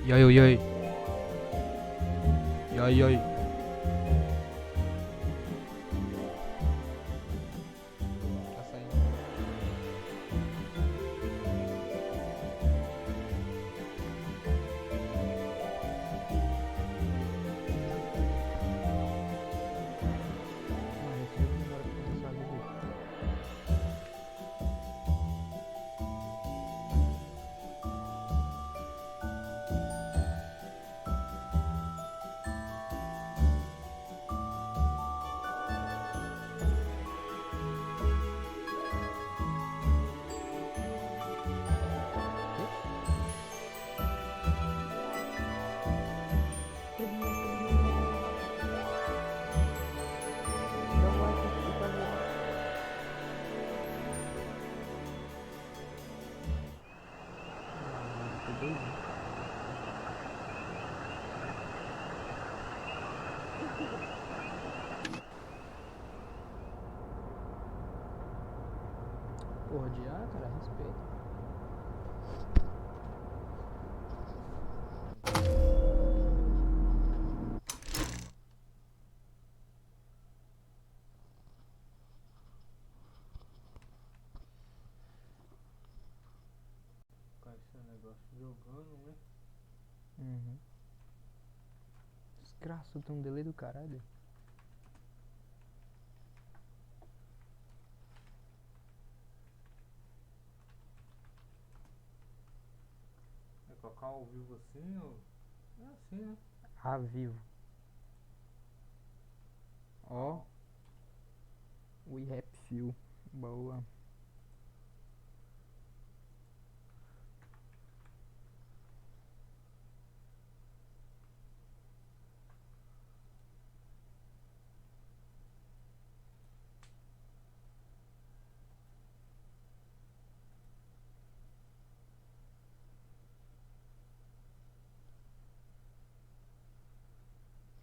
E aí, e aí? E aí, e aí? Tá saindo. Mano, esse jogo demora pra começar a viver. Porra de ar, cara, respeito. Com esse negócio jogando, né? Uhum. Desgraça, tem um delay do caralho. É colocar ao vivo assim ou. É assim, né? Avivo. Ó. We have few. Boa.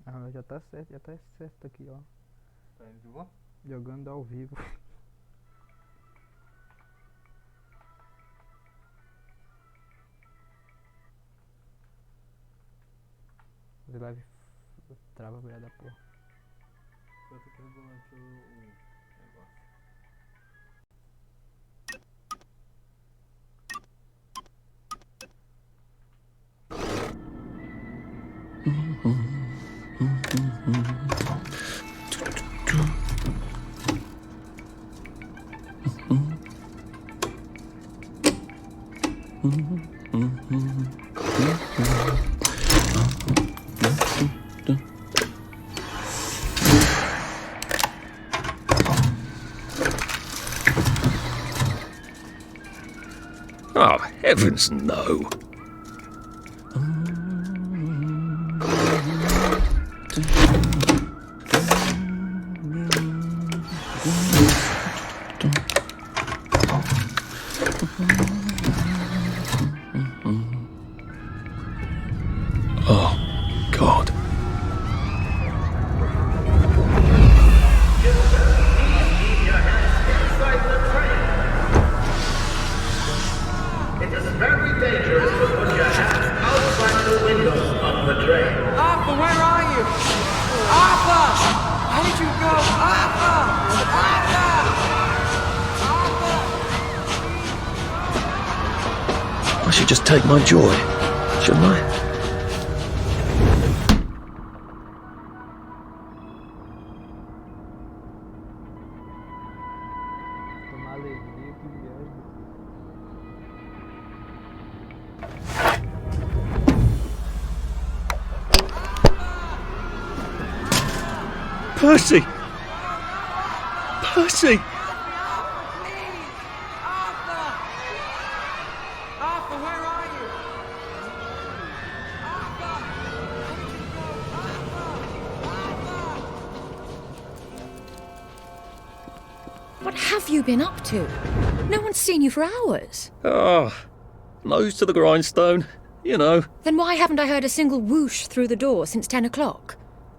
Ah, já tá certo aqui, ó. Tá indo de boa? Jogando ao vivo. Fazer live trava a mulher da porra. Só tem que regular aqui o negócio. Oh, heavens no. Oh, God. It is very dangerous to put your hands outside the windows on the train. Arthur, where are you? Arthur! How did you go? Arthur! Arthur! Arthur! I should just take my joy, shouldn't I? Tomar alegria, que viagem. Percy! Percy! Arthur! Arthur, where are you? Arthur! What have you been up to? No one's seen you for hours. Ah, nose to the grindstone, you know. Then why haven't I heard a single whoosh through the door since 10 o'clock?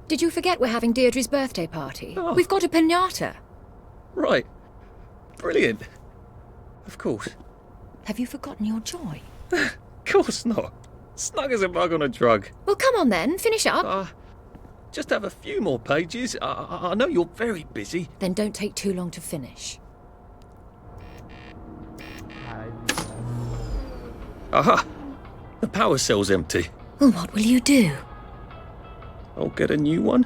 Did you forget we're having Deirdre's birthday party? Oh. We've got a piñata. Right. Brilliant. Of course. Have you forgotten your joy? Of course not. Snug as a bug on a drug. Well, come on then, finish up. Just have a few more pages. I know you're very busy. Then don't take too long to finish. Aha! The power cell's empty. Well, what will you do? I'll get a new one.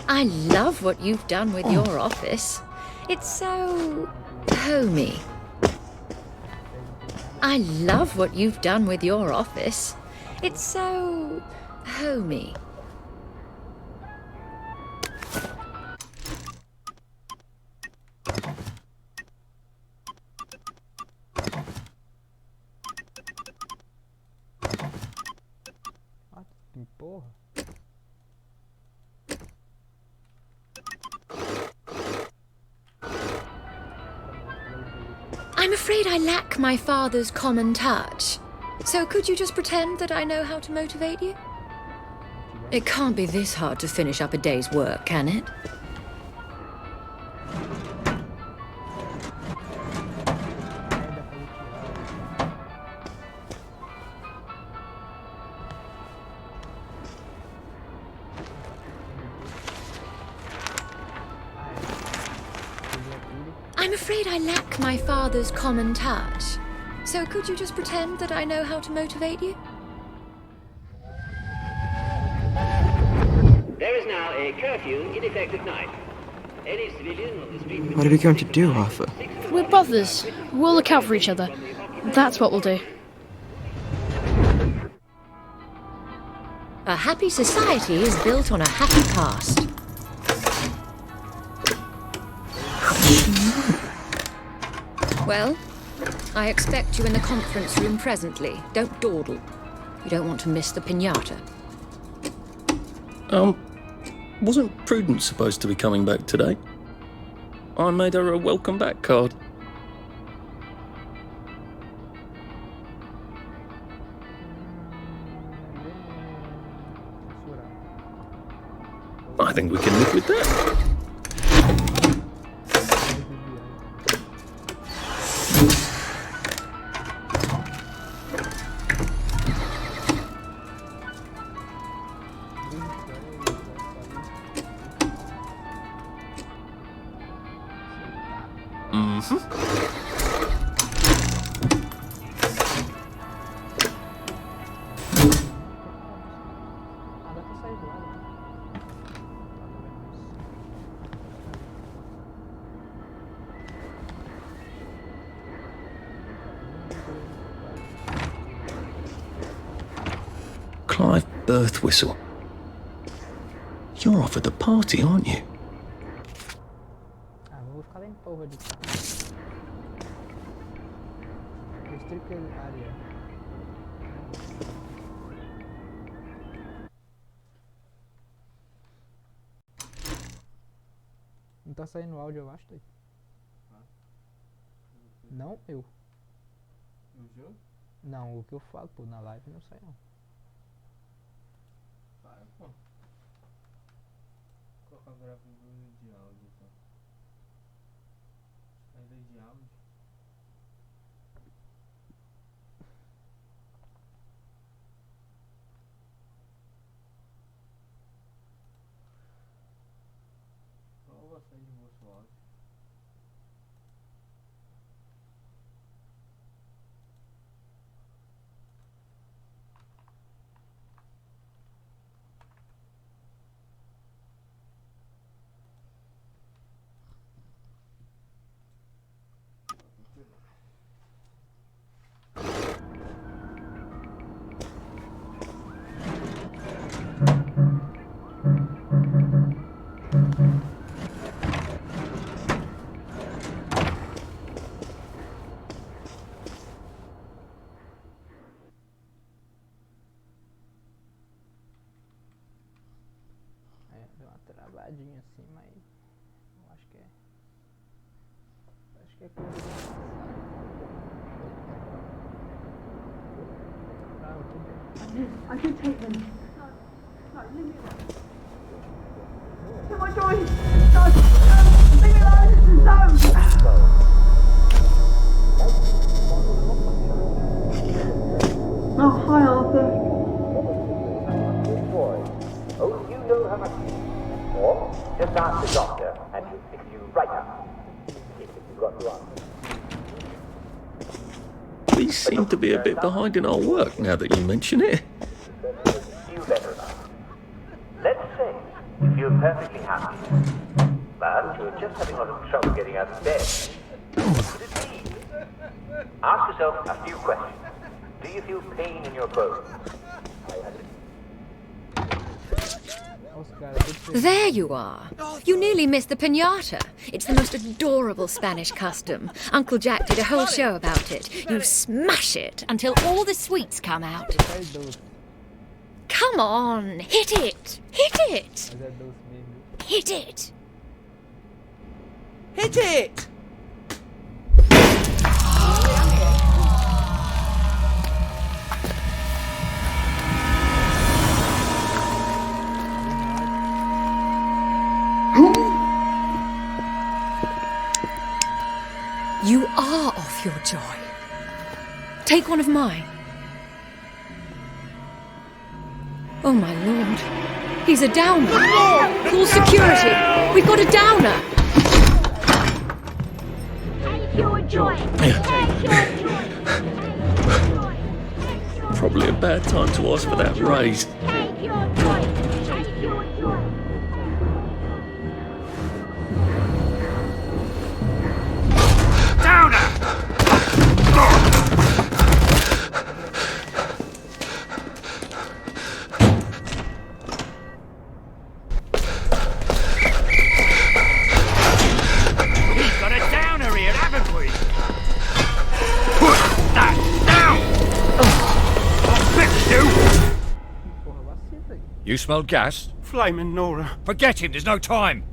I love what you've done with your office. It's so homey. I love what you've done with your office. It's so homey. Que porra. I'm afraid I lack my father's common touch. So could you just pretend that I know how to motivate you? It can't be this hard to finish up a day's work, can it? I'm afraid I lack my father's common touch. So could you just pretend that I know how to motivate you? There is now a curfew in effect at night. Any civilian on the street... What are we going to do, Arthur? We're brothers. We'll look out for each other. That's what we'll do. A happy society is built on a happy past. Well, I expect you in the conference room presently. Don't dawdle. You don't want to miss the piñata. Wasn't Prudence supposed to be coming back today? I made her a welcome back card. I think we can live with that. Clive birth whistle. You're off at the party, aren't you? Ah, vou ficar lá em porra de cá. Restrict área. Não tá saindo áudio, eu acho, daí. Não, eu. No jogo? Não, o que eu falo, pô, na live não sai não. Vai, pô. Vou colocar o gravador de áudio, então. Ainda de áudio. Então vou sair de moço áudio. travadinho assim, mas eu acho que é. Acho que é coisa do passado. Ah, tudo bem. I can take them. No, leave me alone. Am I going? No, leave me alone. No. Oh, hi, Arthur. Oh, you know how much you need. Or just ask the doctor and he'll fix you right up. If you've got to answer. We seem to be a bit behind in our work now that you mention it. You better enough. Let's say you're perfectly happy, but you're just having a lot of trouble getting out of bed. What could it be? Ask yourself a few questions. Do you feel pain in your bones? There you are. You nearly missed the piñata. It's the most adorable Spanish custom. Uncle Jack did a whole show about it. You smash it until all the sweets come out. Come on, hit it! Hit it! Hit it! Hit it! You are off your joy. Take one of mine. Oh my lord. He's a downer. Call security. We've got a downer. Take your joy. Take your joy. Probably a bad time to ask for that raise. Take your joy. Take your joy. We've got a downer here, haven't we? Put that down! I'll fix you! You smelled gas? Flaming Nora. Forget him, there's no time!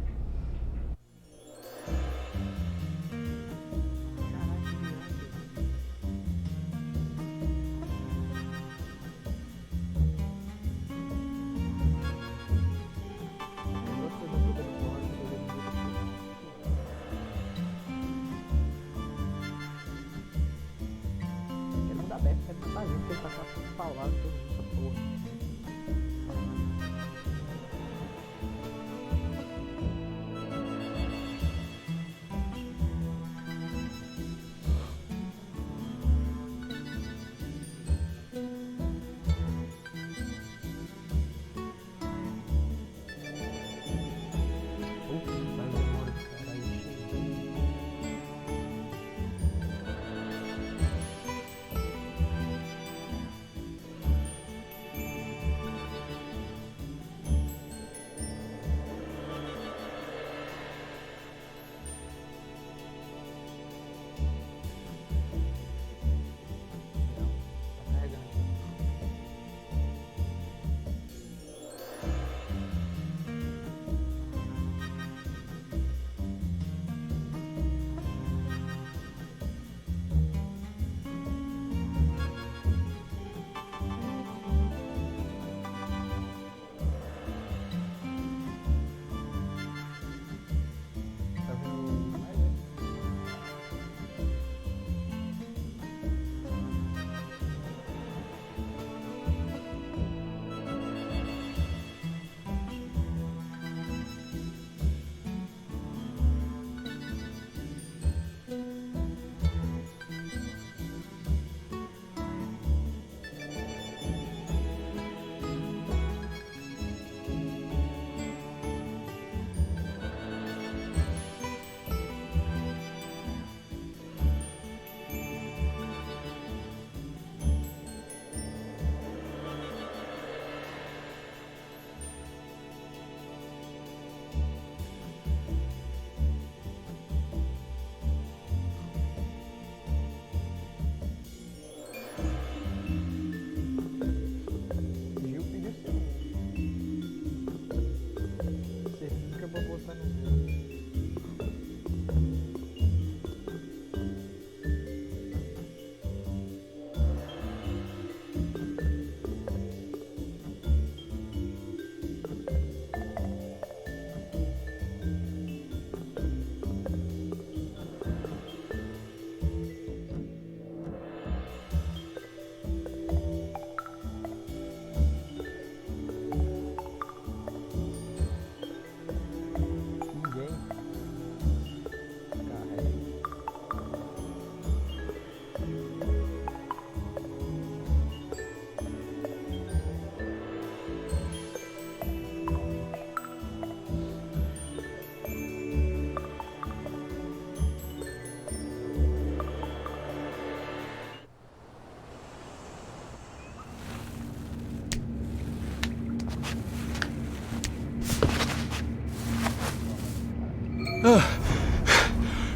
Não dá bem, é pra gente ter que passar paulado toda essa porra.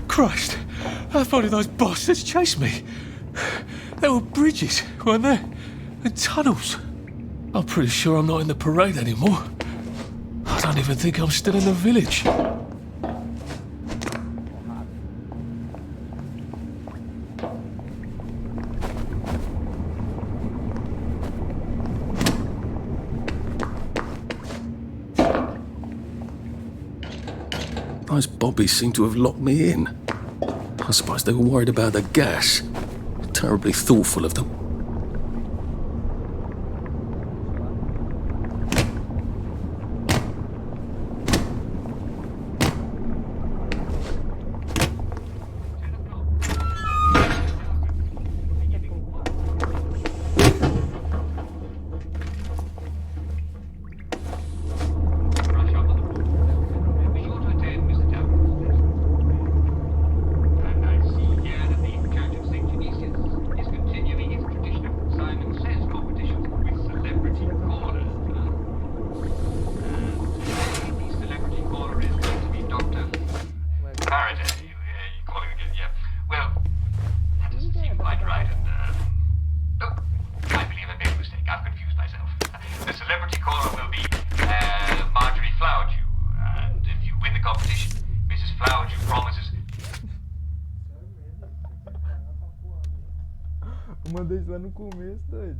Christ, how far did those bastards chase me? There were bridges, weren't there? And tunnels. I'm pretty sure I'm not in the parade anymore. I don't even think I'm still in the village. Those bobbies seem to have locked me in. I suppose they were worried about the gas. Terribly thoughtful of them. Eu mandei isso lá no começo, doido.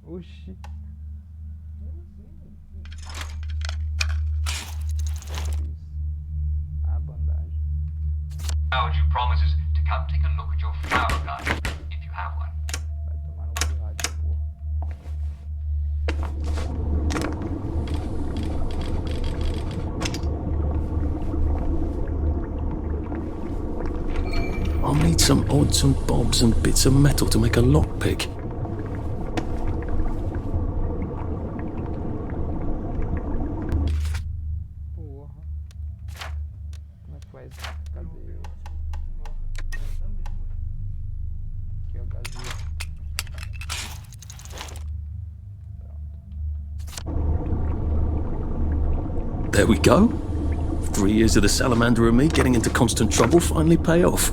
Oxi. A bandagem. Flowered you promises to come take a look at your flower garden, if you have one. Vai tomar no cu rádio, porra. I'll need some odds and bobs and bits of metal to make a lockpick. Porra. Como é que faz? Cadê? Aqui, ó, gazia. There we go. 3 years of the salamander and me getting into constant trouble finally pay off.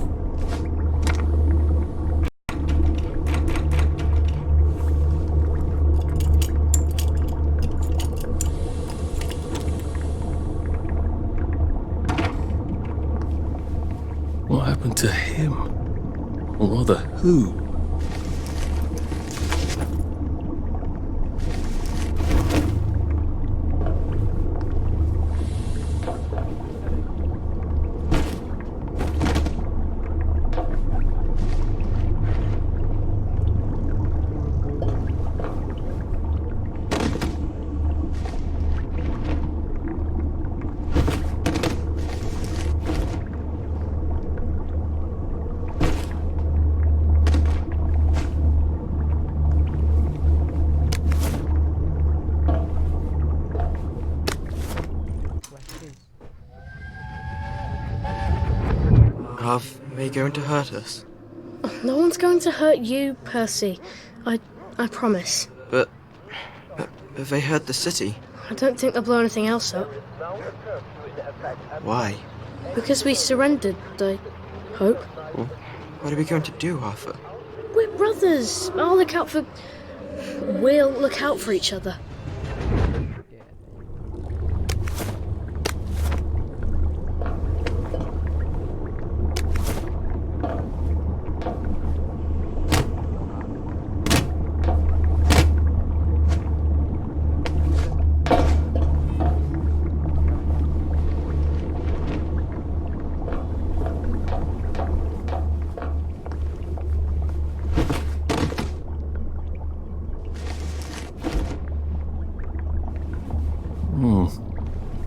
What happened to him? Or rather, who? Are they going to hurt us? No one's going to hurt you, Percy. I promise. But have they hurt the city? I don't think they'll blow anything else up. Why? Because we surrendered, I hope. Well, what are we going to do, Arthur? We're brothers. We'll look out for each other.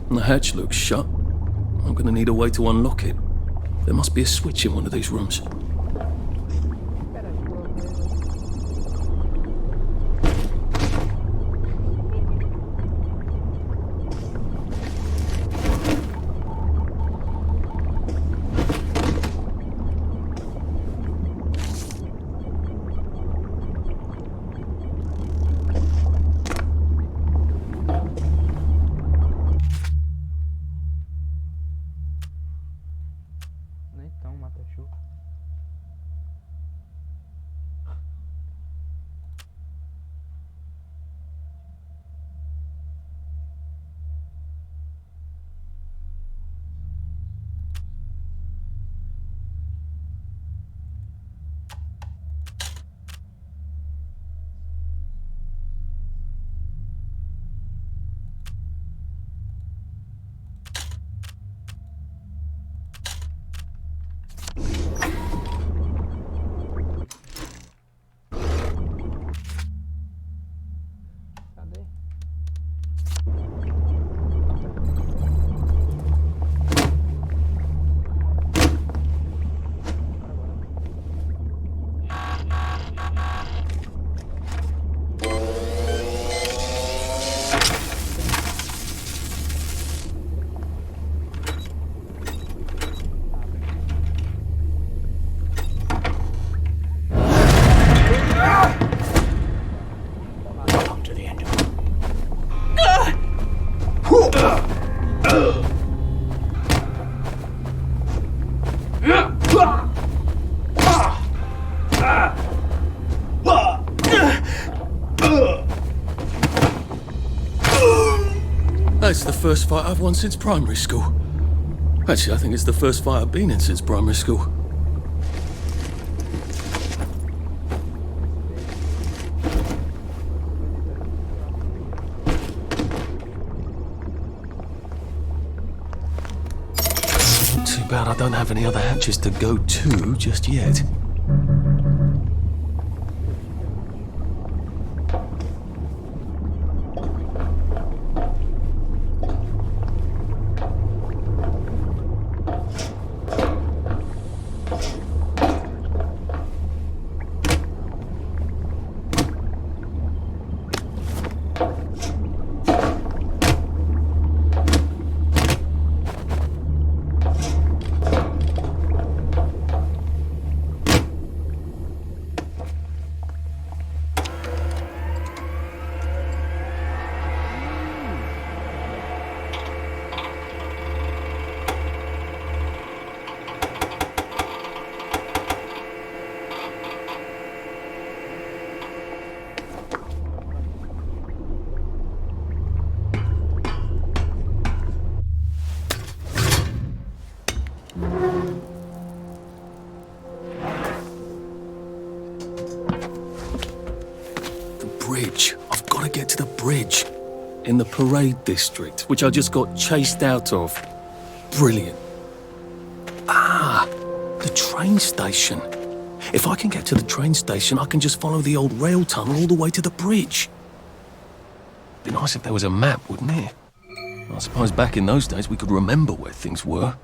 The hatch looks shut. I'm gonna need a way to unlock it. There must be a switch in one of these rooms. That's the first fight I've won since primary school. Actually, I think it's the first fight I've been in since primary school. Too bad I don't have any other hatches to go to just yet. Bridge. I've got to get to the bridge. In the parade district, which I just got chased out of. Brilliant. Ah, the train station. If I can get to the train station, I can just follow the old rail tunnel all the way to the bridge. Be nice if there was a map, wouldn't it? I suppose back in those days we could remember where things were.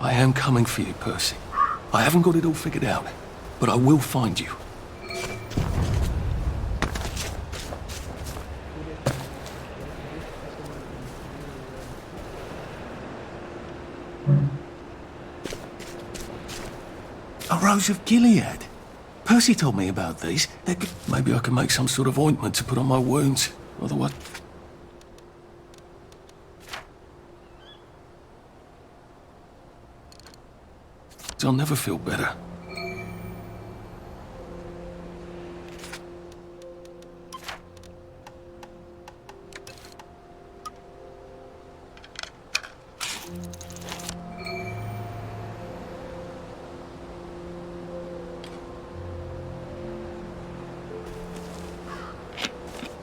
I am coming for you, Percy. I haven't got it all figured out, but I will find you. A Rose of Gilead. Percy told me about these. Maybe I can make some sort of ointment to put on my wounds. Otherwise... I'll never feel better.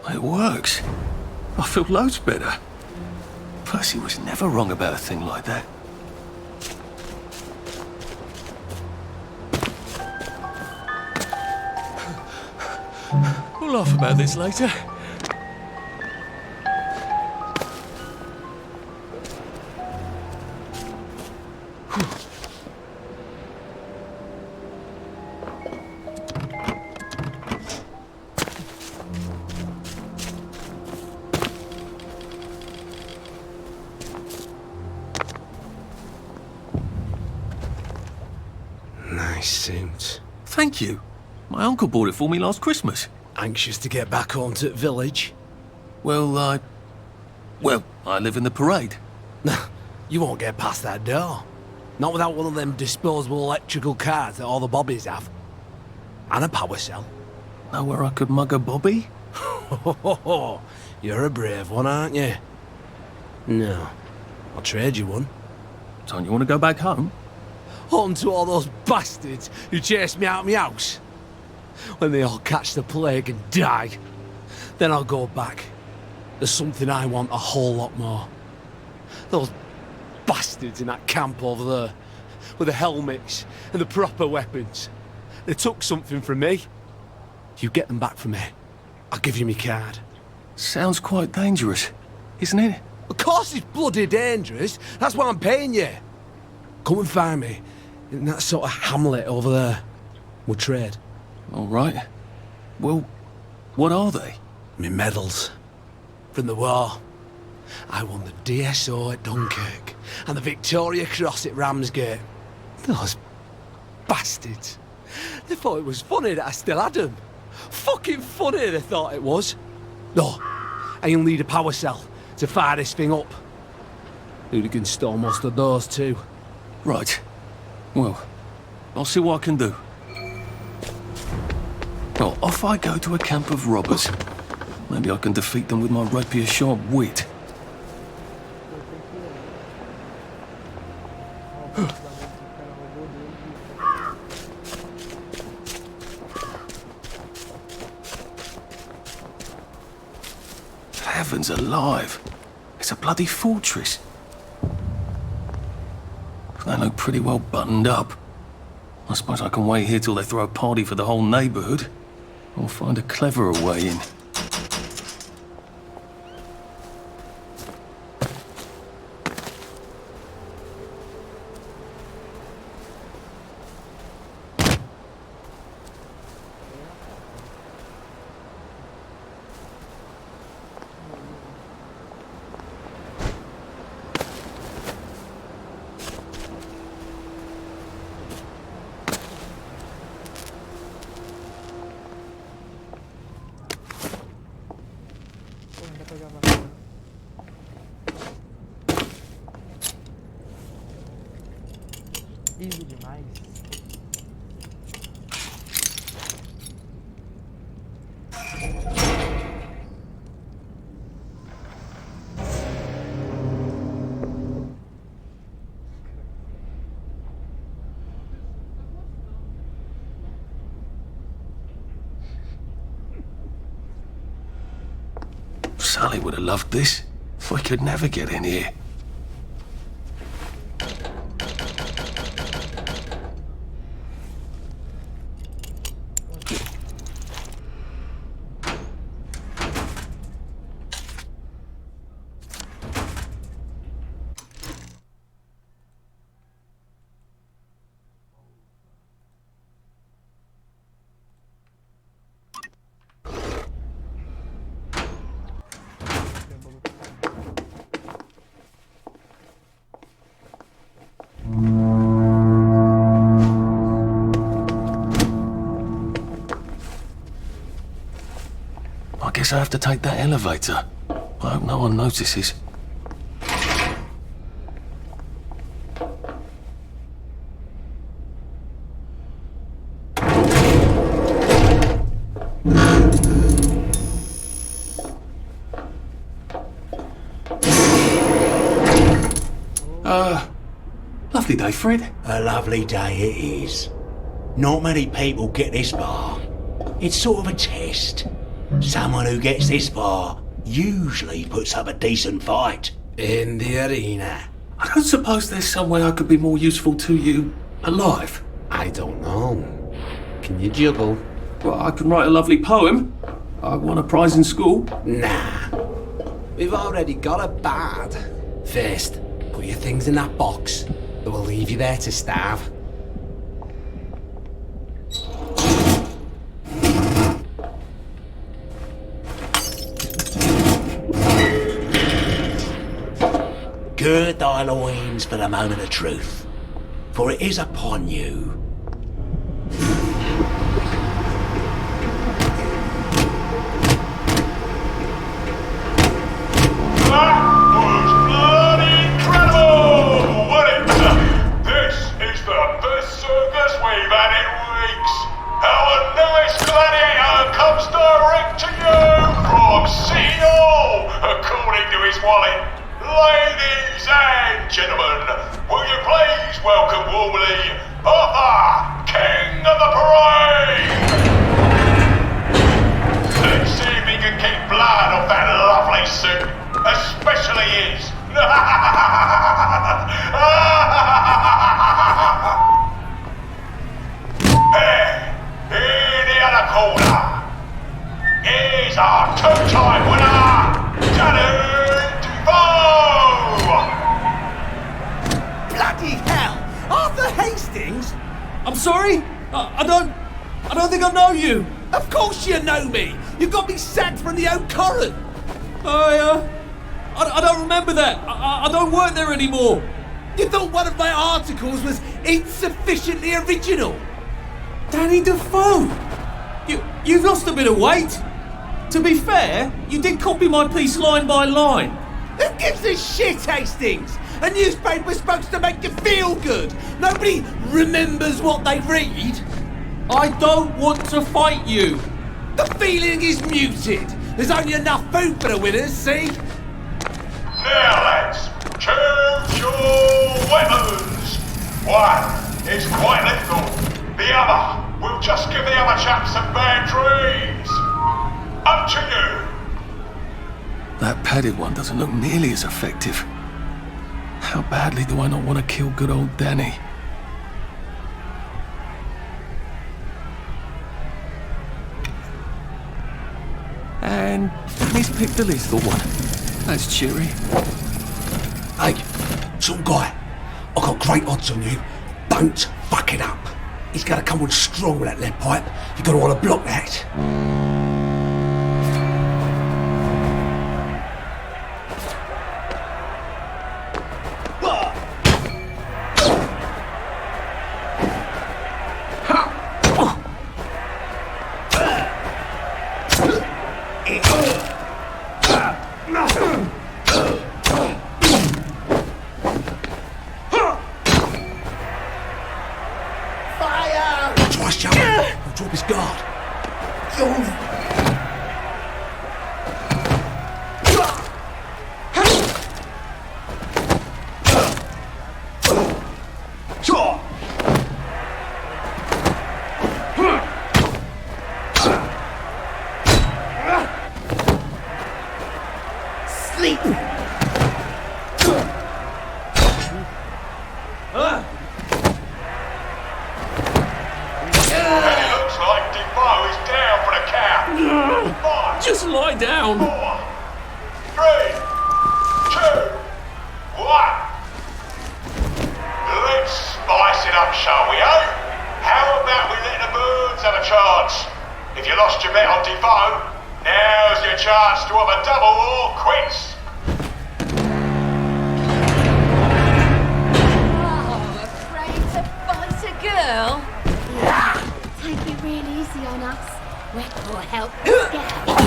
It works. I feel loads better. Percy was never wrong about a thing like that. We'll laugh about this later. Nice suit. Thank you. My uncle bought it for me last Christmas. Anxious to get back home to the village? Well, I live in the parade. You won't get past that door. Not without one of them disposable electrical cars that all the bobbies have. And a power cell. Know where I could mug a bobby? You're a brave one, aren't you? No. I'll trade you one. Don't you want to go back home? Home to all those bastards who chased me out of my house. When they all catch the plague and die, then I'll go back. There's something I want a whole lot more. Those bastards in that camp over there, with the helmets and the proper weapons. They took something from me. You get them back from me, I'll give you my card. Sounds quite dangerous, isn't it? Of course it's bloody dangerous. That's why I'm paying you. Come and find me in that sort of hamlet over there. We'll trade. All right. Well, what are they? Me medals. From the war. I won the DSO at Dunkirk and the Victoria Cross at Ramsgate. Those bastards. They thought it was funny that I still had them. Fucking funny they thought it was. No, I'll need a power cell to fire this thing up. Hooligans stole most of those too. Right. Well, I'll see what I can do. Well, off I go to a camp of robbers. Maybe I can defeat them with my rapier-sharp wit. Heavens alive. It's a bloody fortress. They look pretty well buttoned up. I suppose I can wait here till they throw a party for the whole neighborhood. Or find a cleverer way in. Easy demais. Sally would have loved this. We could never get in here. I guess I have to take that elevator. I hope no one notices. Lovely day, Fred. A lovely day it is. Not many people get this far. It's sort of a test. Someone who gets this far usually puts up a decent fight. In the arena. I don't suppose there's some way I could be more useful to you alive. I don't know. Can you juggle? Well, I can write a lovely poem. I won a prize in school. Nah. We've already got a bard. First, put your things in that box. It will leave you there to starve. Gird thy loins for the moment of truth, for it is upon you. Ladies and gentlemen, will you please welcome warmly Arthur, King of the Parade! Let's see if he can keep blood off that lovely suit, especially his. In the other corner is our two-time winner, Johnny. Bloody hell! sorry? I don't think I know you. Of course you know me. You got me sacked from the Oak Current. I don't remember that. I don't work there anymore. You thought one of my articles was insufficiently original? Danny Defoe! You've lost a bit of weight. To be fair, you did copy my piece line by line. Who gives a shit, Hastings? A newspaper's supposed to make you feel good. Nobody remembers what they read. I don't want to fight you. The feeling is muted. There's only enough food for the winners, see? Now, lads, choose your weapons. One is quite lethal. The other will just give the other chaps some bad dreams. Up to you. That padded one doesn't look nearly as effective. How badly do I not want to kill good old Danny? And Danny's picked the lethal one. That's cheery. Hey, some guy. I've got great odds on you. Don't fuck it up. He's gonna come on strong with that lead pipe. You're gonna want to block that. Just lie down. 4, 3, 2, 1. Let's spice it up, shall we, eh? How about we let the birds have a chance? If you lost your bet on Defoe, now's your chance to have a double or quits. Oh, afraid to fight a girl? Yeah. Take it real easy on us. We're gonna help you get out.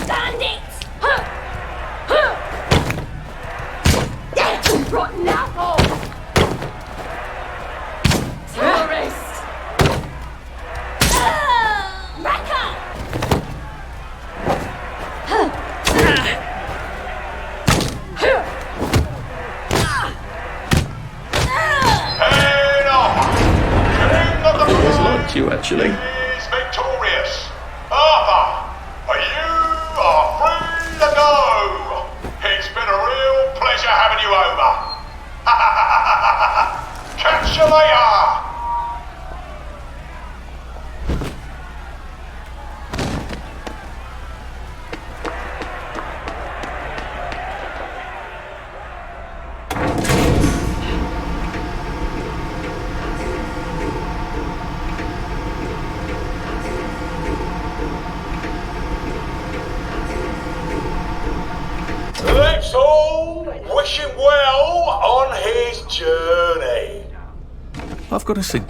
Stand it! Rotten apple! Tourist! Wrecker! Head on! King of the Always liked you, actually. is victorious. Arthur, you are free to go. It's been a real pleasure having you over. Catch you later. Let's all wish him well on his journey. I've got to see.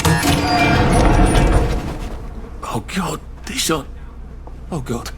Oh God, this on. Oh God.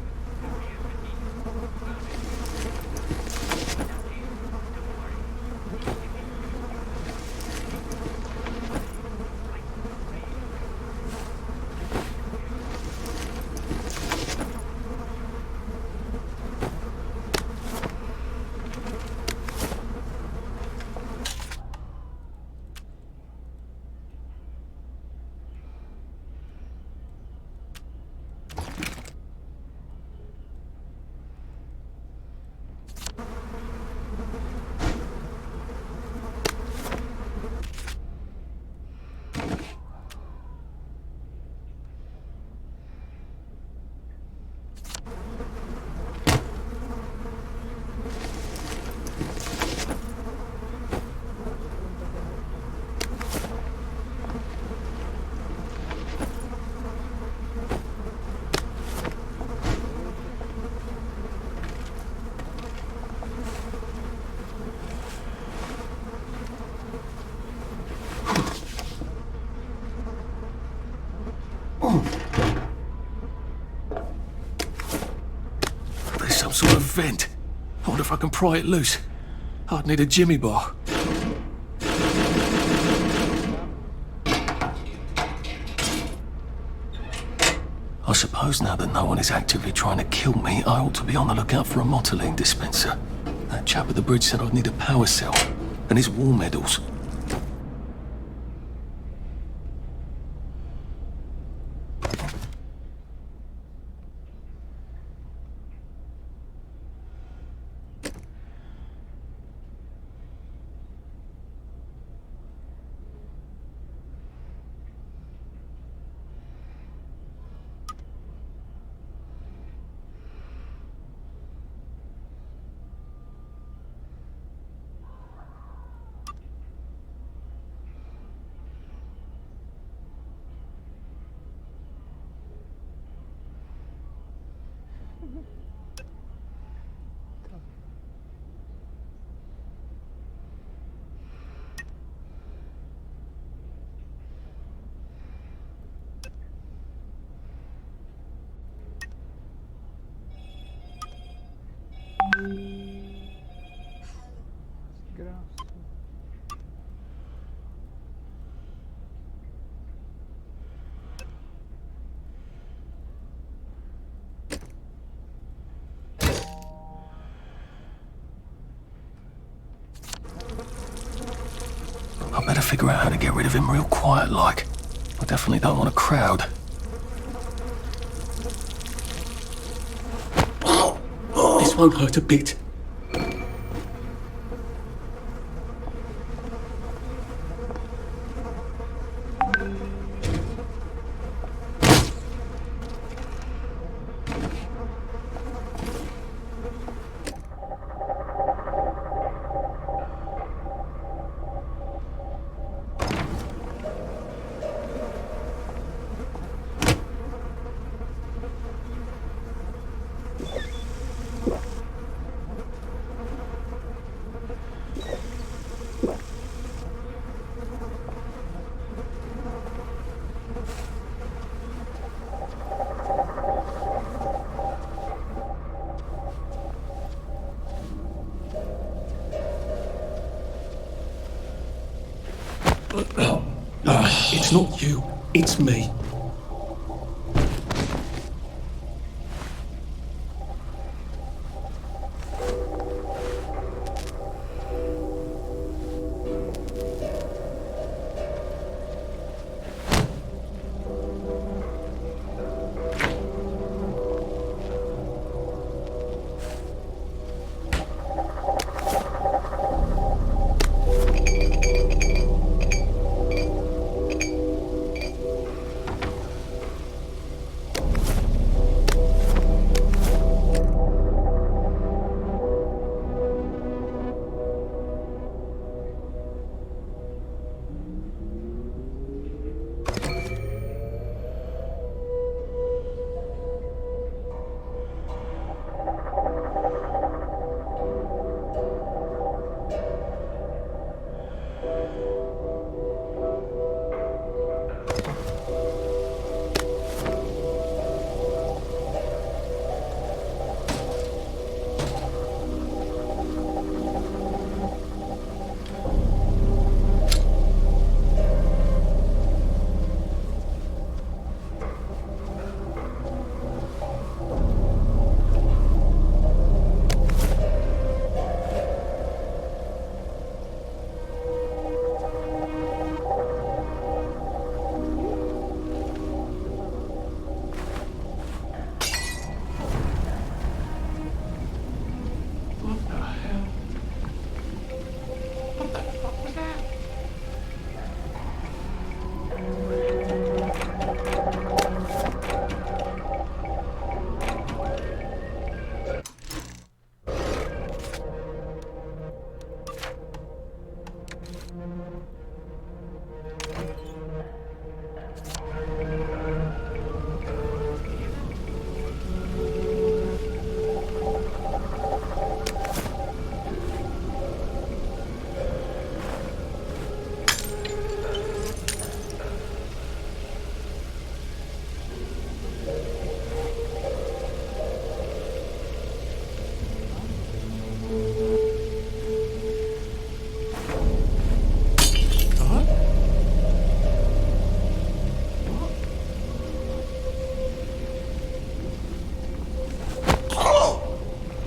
some sort of vent. I wonder if I can pry it loose. I'd need a jimmy bar. I suppose now that no one is actively trying to kill me, I ought to be on the lookout for a motoline dispenser. That chap at the bridge said I'd need a power cell and his war medals. I better figure out how to get rid of him real quiet like. I definitely don't want a crowd. This won't hurt a bit. It's not you, it's me.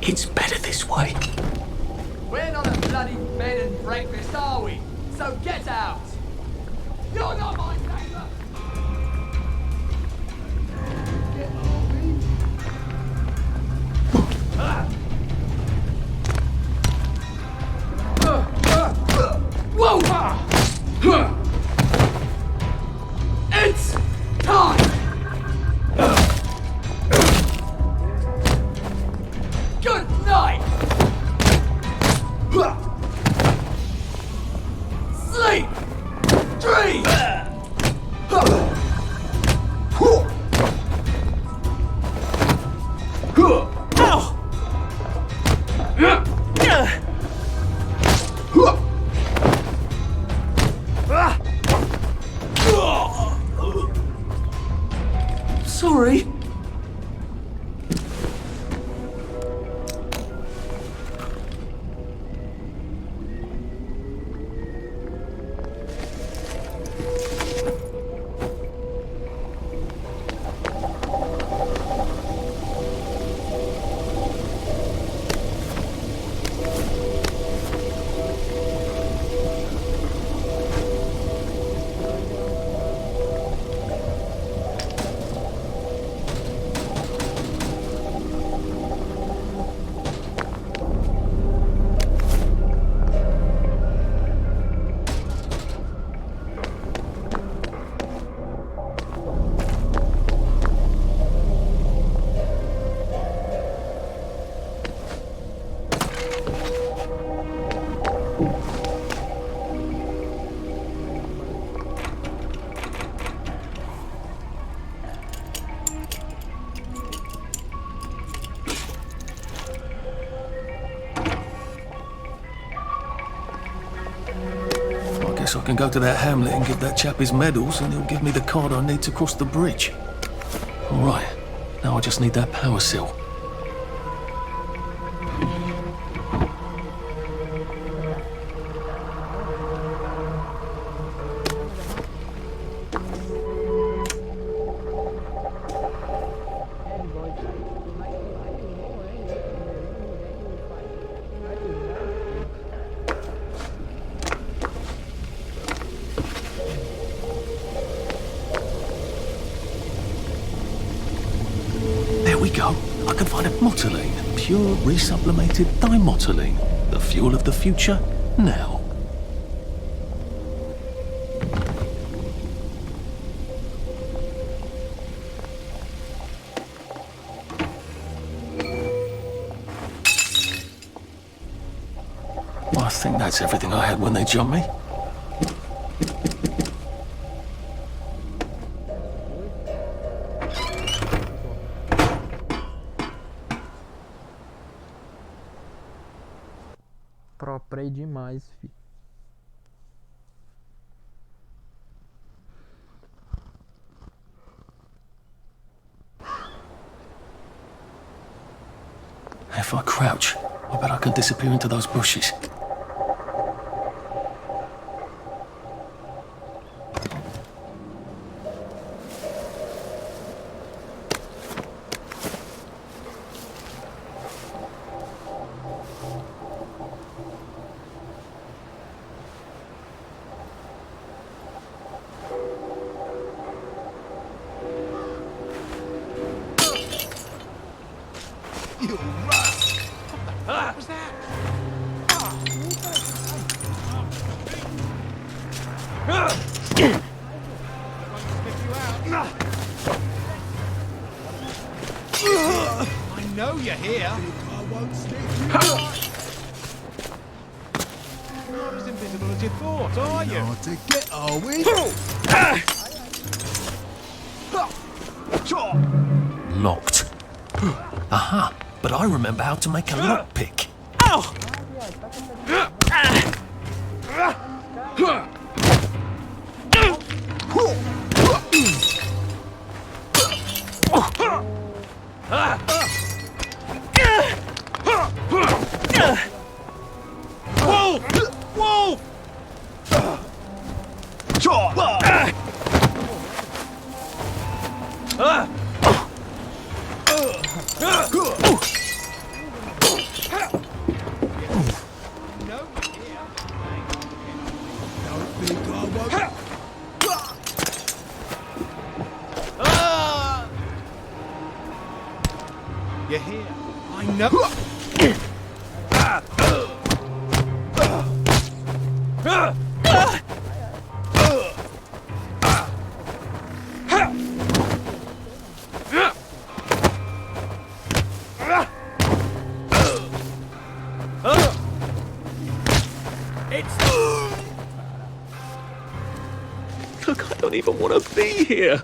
It's better this way. We're not a bloody bed and breakfast, are we? So get out! You're not my neighbour! Whoa! It's time! Good night! Sleep! Dream! Sorry. I can go to that hamlet and give that chap his medals, and he'll give me the card I need to cross the bridge. All right, now I just need that power cell. I can find a motoline, pure resublimated dimotoline, the fuel of the future, now. Well, I think that's everything I had when they jumped me. Própria demais, fi. If I crouch, I bet I can disappear into those bushes. What was that? I know you're here. I won't stick you out. You're not as invisible as you thought, are you? Not to get, are we? Locked. Aha, but I remember how to make a lockpick. Ow! Wolf! You're here. I know. Look, I don't even want to be here.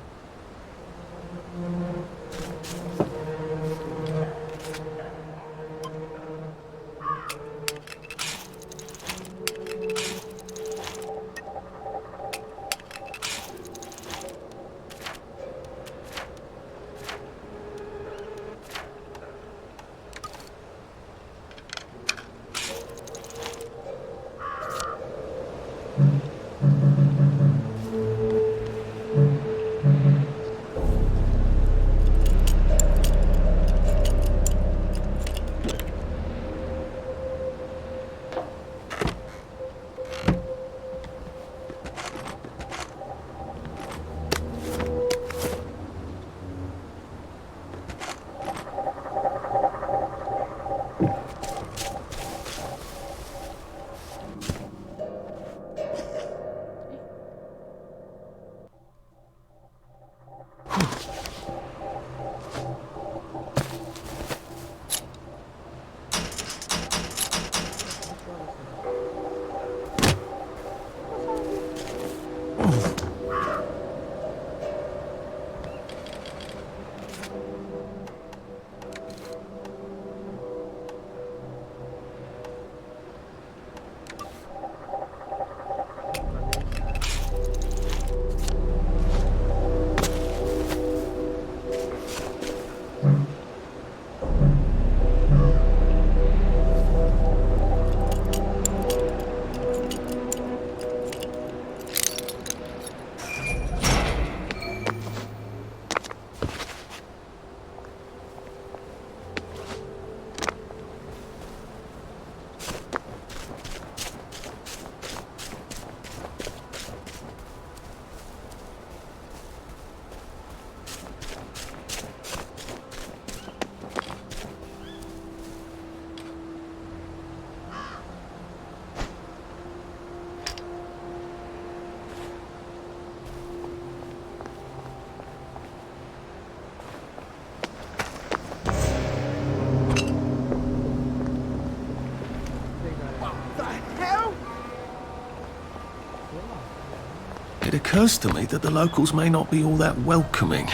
It occurs to me that the locals may not be all that welcoming.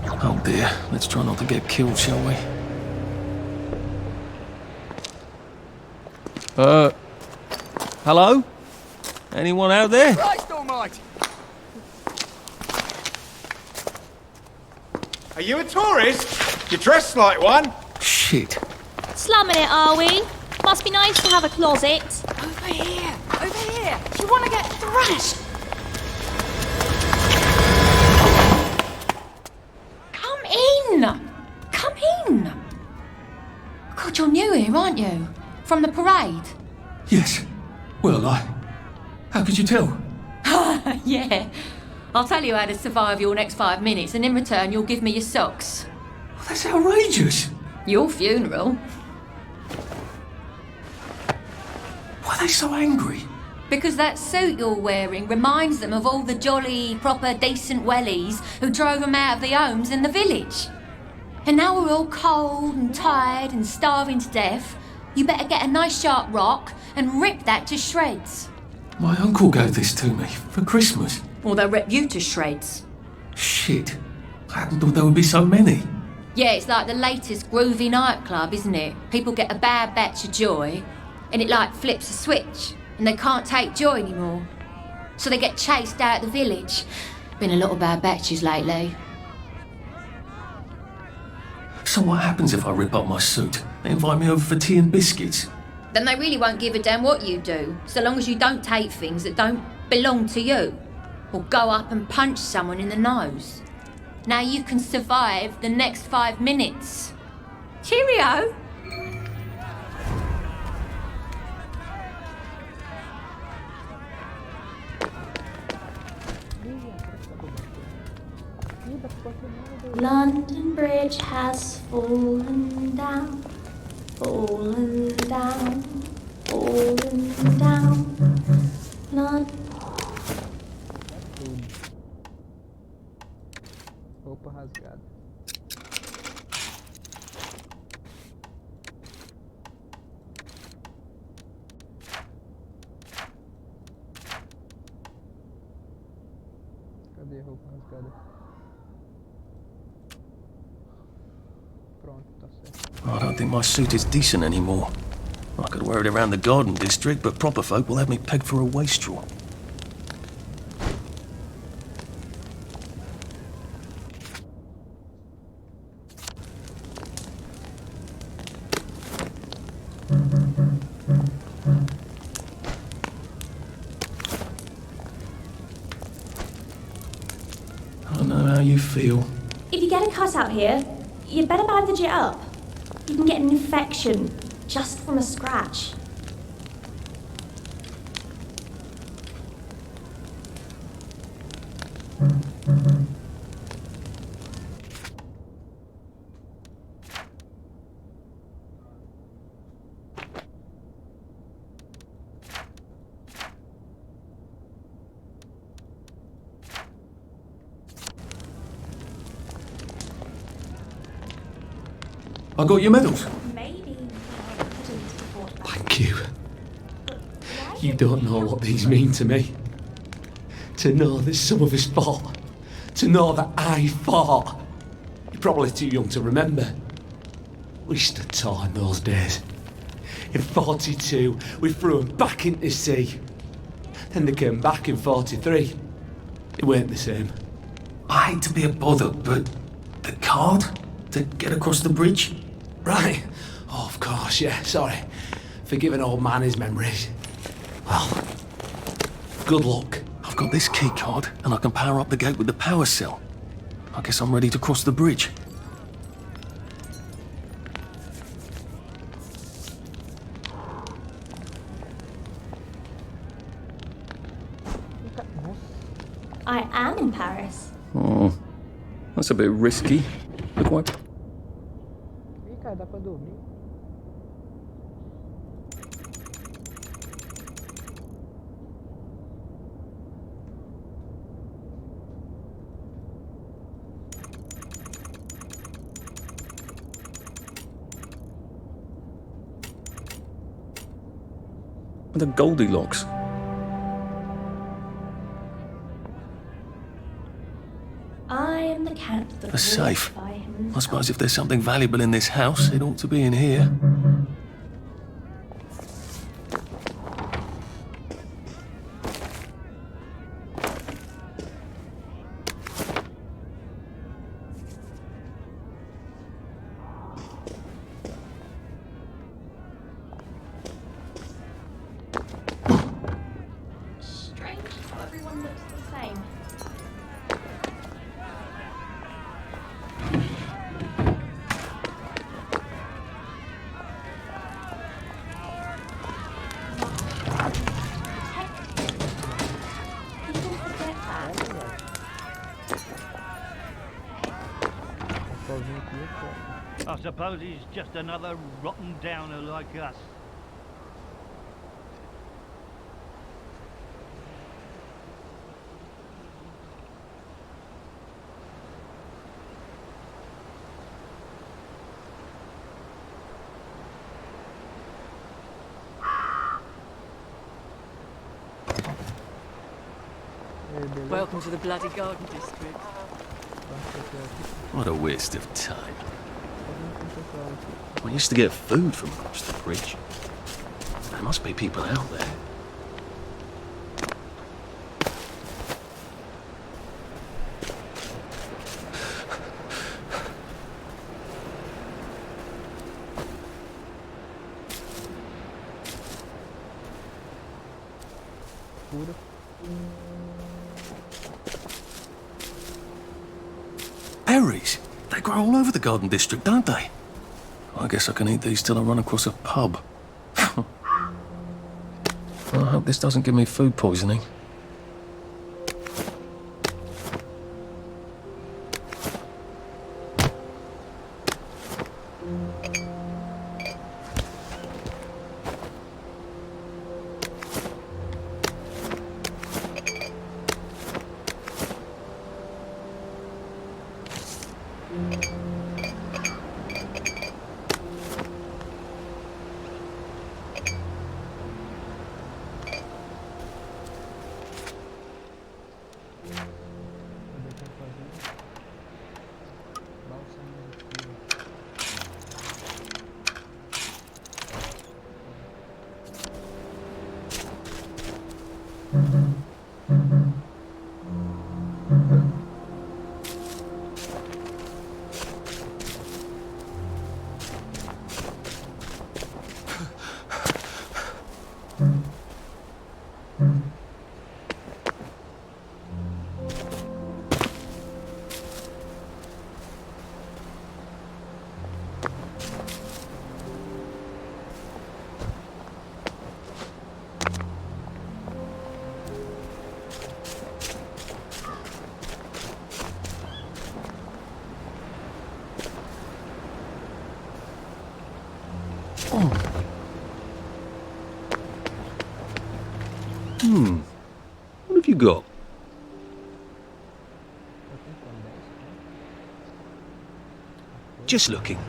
Oh dear, let's try not to get killed, shall we? Hello? Anyone out there? Christ almighty! Are you a tourist? You're dressed like one. Shit. Slumming it, are we? Must be nice to have a closet. Over here! Over here! Do you want to get thrashed? Come in! Come in! God, you're new here, aren't you? From the parade? Yes. Well, how could you tell? Yeah. I'll tell you how to survive your next 5 minutes, and in return, you'll give me your socks. Well, that's outrageous. Your funeral. Why are they so angry? Because that suit you're wearing reminds them of all the jolly, proper, decent wellies who drove them out of their homes in the village. And now we're all cold and tired and starving to death. You better get a nice sharp rock and rip that to shreds. My uncle gave this to me for Christmas. Or they'll rip you to shreds. Shit. I hadn't thought there would be so many. Yeah, it's like the latest groovy nightclub, isn't it? People get a bad batch of joy, and it like flips a switch, and they can't take joy anymore. So they get chased out of the village. Been a lot of bad batches lately. So what happens if I rip up my suit? They invite me over for tea and biscuits. Then they really won't give a damn what you do, so long as you don't take things that don't belong to you. Or go up and punch someone in the nose. Now you can survive the next 5 minutes. Cheerio! London Bridge has fallen down, fallen down, fallen down. Roupa rasgada. Cadê a roupa rasgada? Pronto, tá certo. I don't think my suit is decent anymore. I could wear it around the garden district, but proper folk will have me pegged for a wastrel. I don't know how you feel. If you get a cut out here, you'd better bandage it up. You can get an infection just from a scratch. I got your medals. Thank you. You don't know what these mean to me. To know that some of us fought. To know that I fought. You're probably too young to remember. We stood tall in those days. In 42, we threw them back into the sea. Then they came back in 43. It weren't the same. I hate to be a bother, but the card to get across the bridge? Right. Oh, of course, yeah, sorry. Forgive an old man his memories. Well, good luck. I've got this key card, and I can power up the gate with the power cell. I guess I'm ready to cross the bridge. I am in Paris. Oh, that's a bit risky. Look what... Ih, cara, dá pra dormir. The Goldilocks. I am the cat that A safe. walks by himself. I suppose if there's something valuable in this house, it ought to be in here. Strange how everyone looks the same. People forget that. Sozinho aqui, pô. I suppose he's just another rotten downer like us. Welcome to the bloody garden district. What a waste of time. We used to get food from across the bridge. There must be people out there. Pura. Berries? They grow all over the garden district, don't they? I guess I can eat these till I run across a pub. Well, I hope this doesn't give me food poisoning. What have you got? Just looking.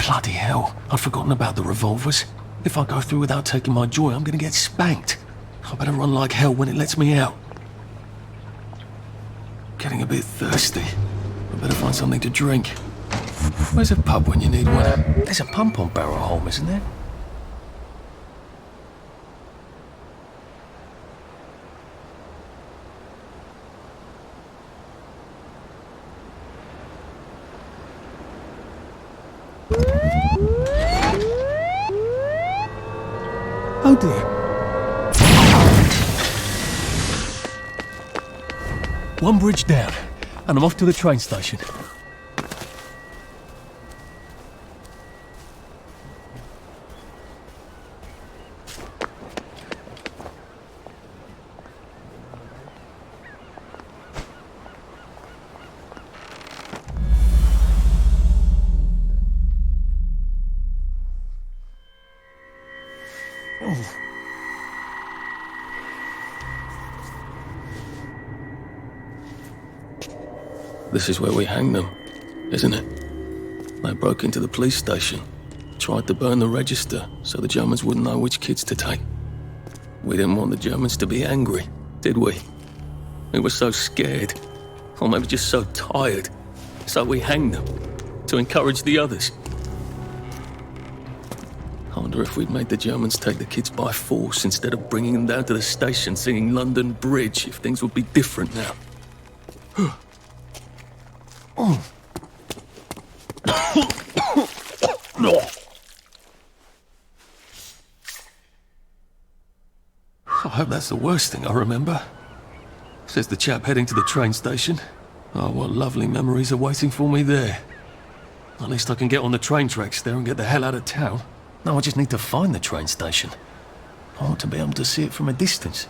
Bloody hell, I'd forgotten about the revolvers. If I go through without taking my joy, I'm gonna get spanked. I better run like hell when it lets me out. Getting a bit thirsty. I better find something to drink. Where's a pub when you need one? There's a pump on Barrow Holm, isn't there? Oh dear. One bridge down, and I'm off to the train station. This is where we hang them, isn't it? They broke into the police station, tried to burn the register so the Germans wouldn't know which kids to take. We didn't want the Germans to be angry, did we? We were so scared, or maybe just so tired, so we hanged them to encourage the others. I wonder if we'd made the Germans take the kids by force instead of bringing them down to the station singing London Bridge, if things would be different now. I hope that's the worst thing I remember. Says the chap heading to the train station. Oh, what lovely memories are waiting for me there. At least I can get on the train tracks there and get the hell out of town. Now I just need to find the train station. I want to be able to see it from a distance.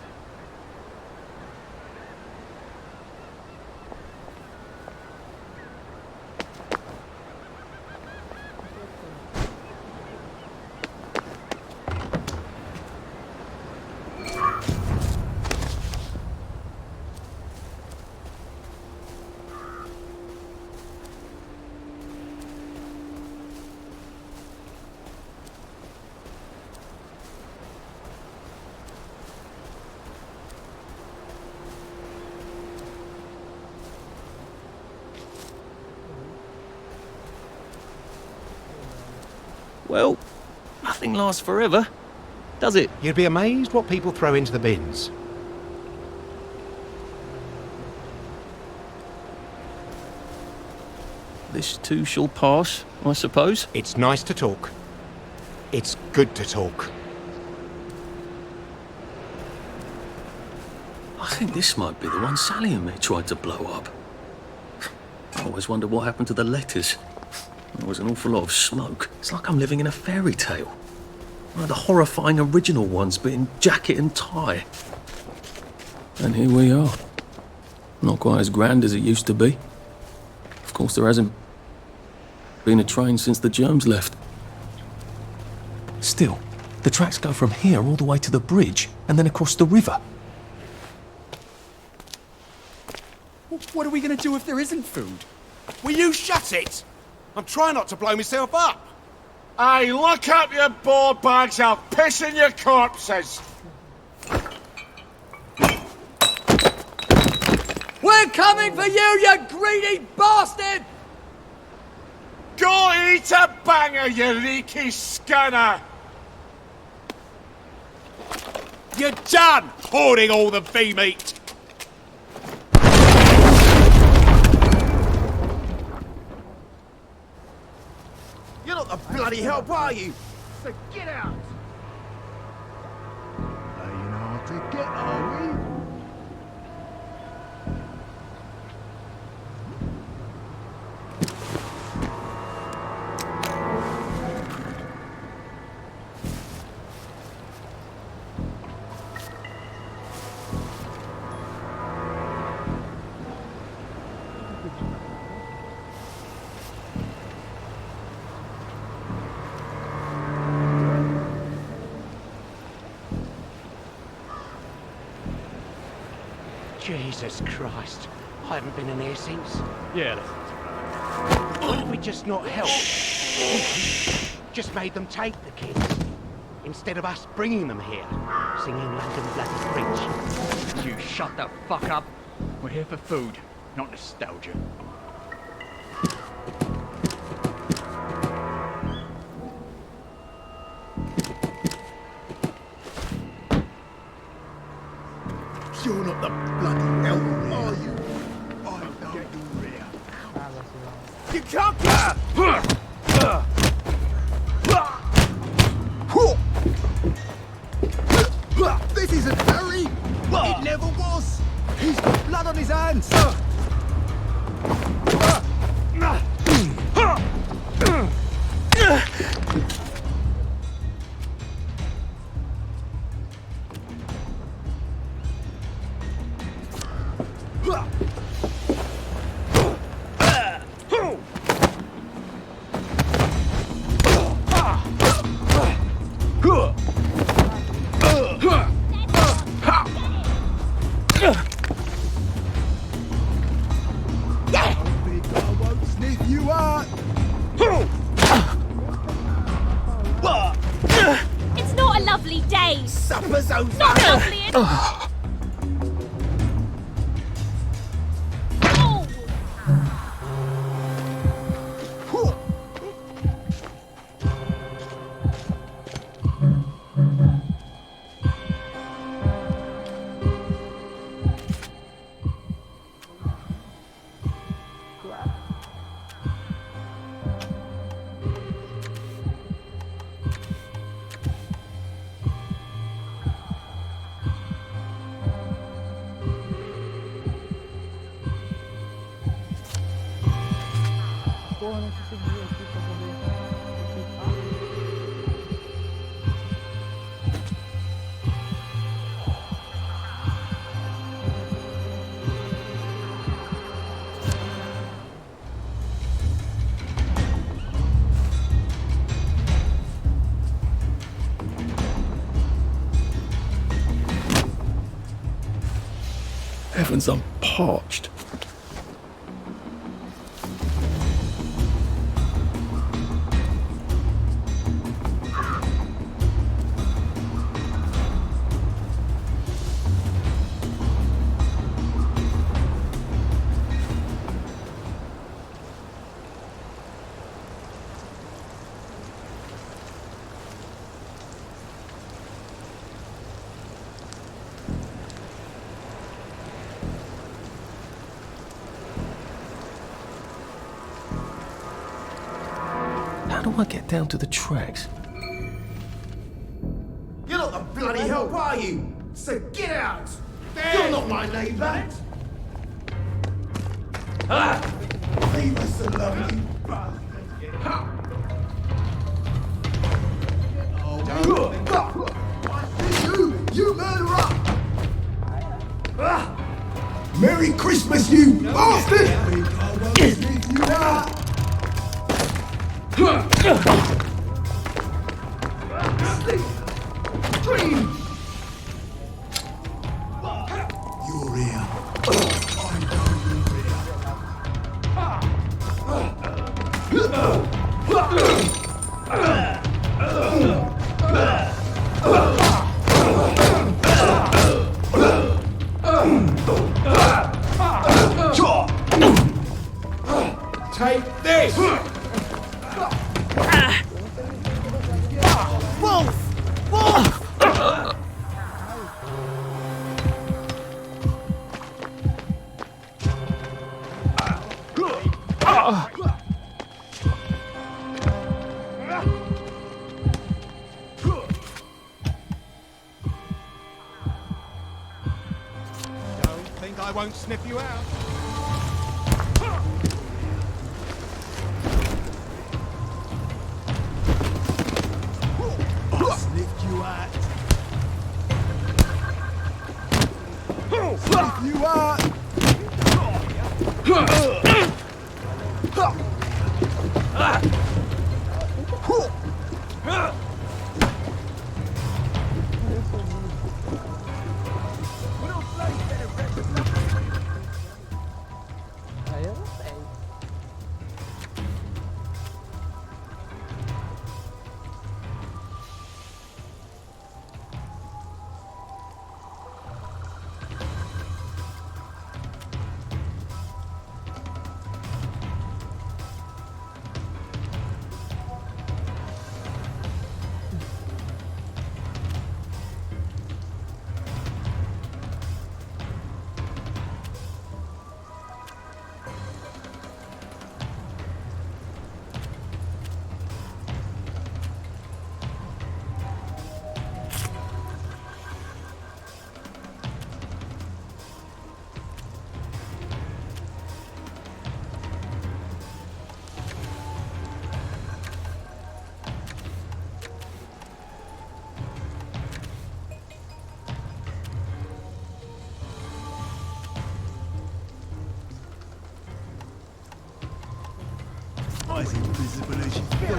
Well, nothing lasts forever, does it? You'd be amazed what people throw into the bins. This too shall pass, I suppose. It's nice to talk. It's good to talk. I think this might be the one Sally and me tried to blow up. I always wonder what happened to the letters. There was an awful lot of smoke. It's like I'm living in a fairy tale. One of the horrifying original ones, but in jacket and tie. And here we are. Not quite as grand as it used to be. Of course, there hasn't been a train since the germs left. Still, the tracks go from here all the way to the bridge, and then across the river. What are we going to do if there isn't food? Will you shut it? I'm trying not to blow myself up. Hey, look up your board bags, I'll piss in your corpses. We're coming for you greedy bastard! Go eat a banger, you leaky scunner! You're done hoarding all the bee meat. You're not the bloody help, are you? So get out! You know how to get, are we? Jesus Christ. I haven't been in here since. Yeah, Why don't we just not help? Just made them take the kids. Instead of us bringing them here, singing London Bloody Bridge. You shut the fuck up. We're here for food, not nostalgia. You're not the bloody elf, are you? I know you rear. You can't get... This isn't Harry! It never was! He's got blood on his hands! It's not a lovely day. Supper's over. Not lovely at all. Porra, não consegui aqui pra poder Heavens, I'm parched. I get down to the tracks? You're not the bloody help, are you? So get out! You're not my neighbour! Leave us alone, you bastard! You murderer! Merry Christmas, you bastard! I won't sneak you out! Sleep! Dream! You're here. I know you're Take this! Wolf! Wolf! Don't think I won't sniff you out. I sniffed you out. Sniff you out. Aí eu não sei. As invisible as you feel.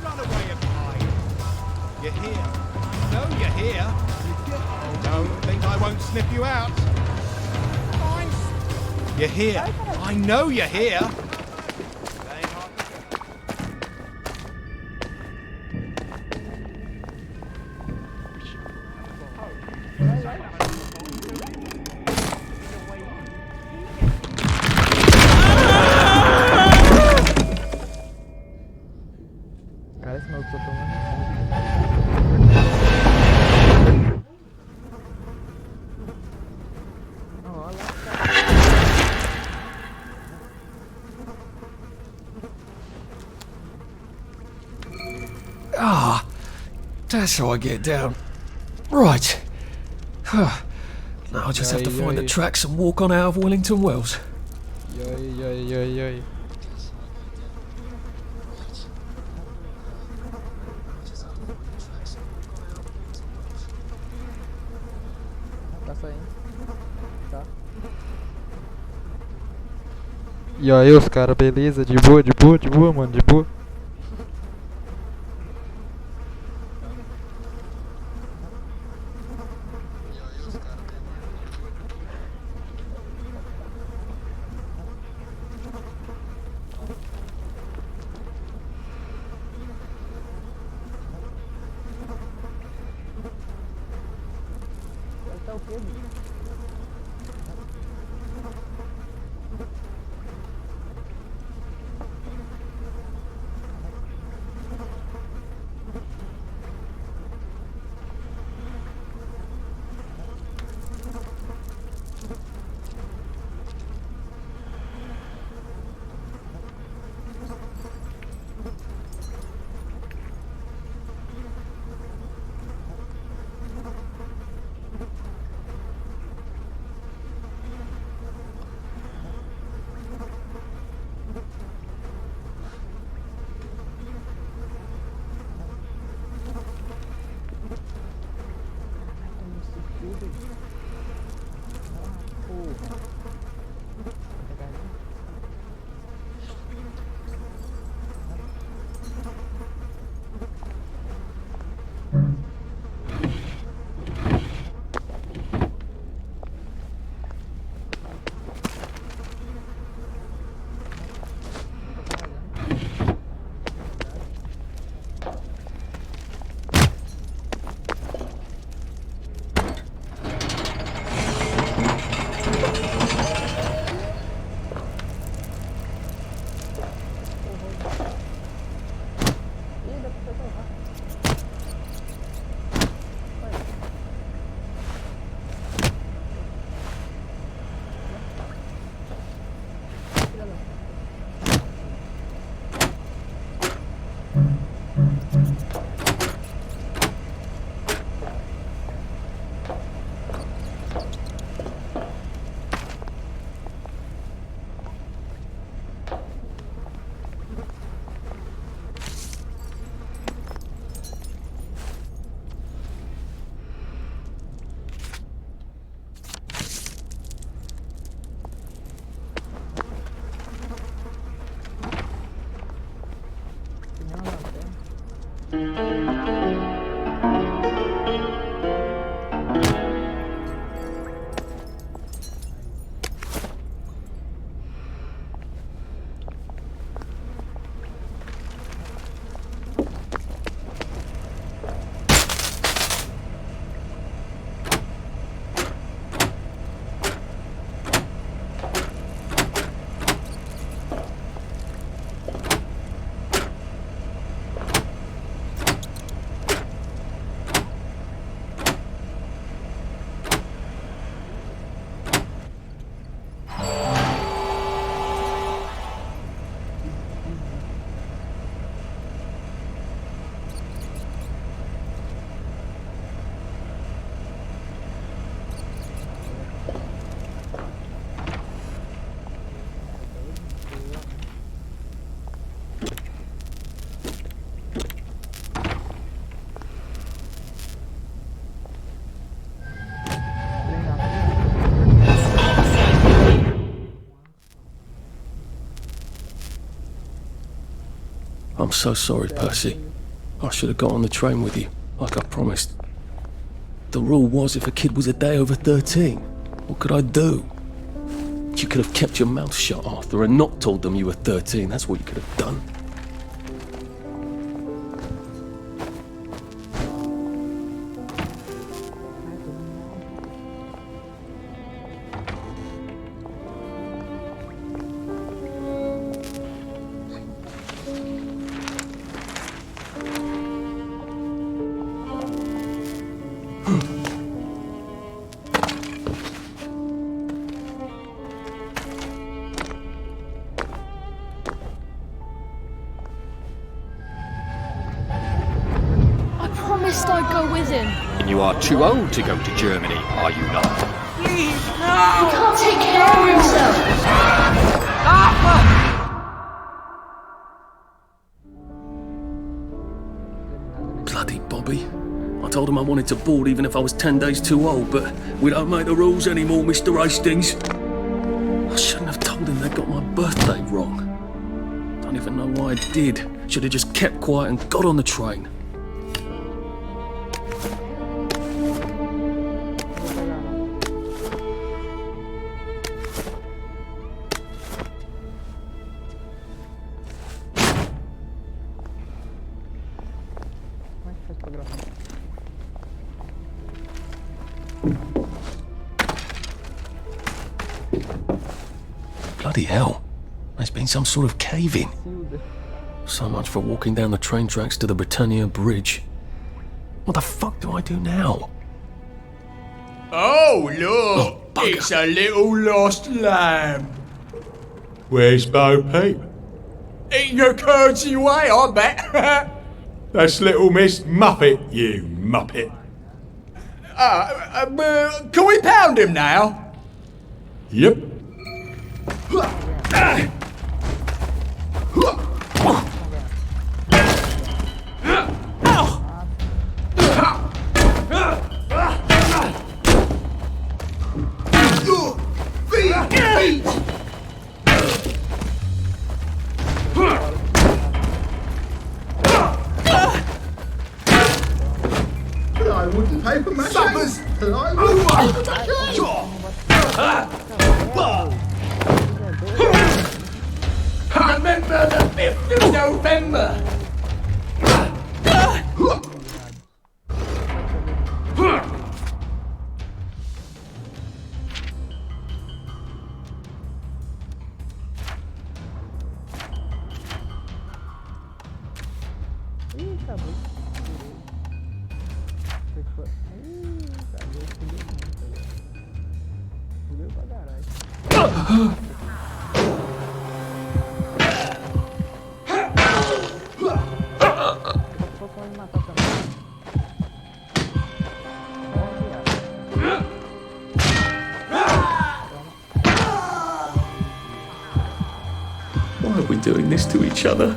Run away and hide. You're here. I know you're here. Don't think I won't sniff you out. You're here. I know you're here. Cara, esse maluco que eu tô tomando. Ah, that's how I get down. Right. Now I'll just have to find the tracks and walk on out of Wellington Wells. Yoi. Tá saindo. Tá. E aí os caras, beleza? De boa, mano, de boa. quê, bicho? I'm so sorry, Percy. I should have got on the train with you, like I promised. The rule was if a kid was a day over 13, what could I do? You could have kept your mouth shut, Arthur, and not told them you were 13. That's what you could have done. I'd go with him. And you are too old to go to Germany, are you not? Please, no! He can't take care of himself. Bloody Bobby. I told him I wanted to board even if I was 10 days too old, but we don't make the rules anymore, Mr. Hastings. I shouldn't have told him they got my birthday wrong. Don't even know why I did. Should have just kept quiet and got on the train. Bloody hell. There's been some sort of cave-in. So much for walking down the train tracks to the Britannia Bridge. What the fuck do I do now? Oh, look! It's a little lost lamb. Where's Bo Peep? Eating your curdsy way, I bet. That's little Miss Muppet, you muppet. Can we pound him now? Yep. Plywood paper mache. Suppers. Remember the 5th of November. Ih, acabou. Ih, acabou. Fudeu pra caralho. Why are we doing this to each other?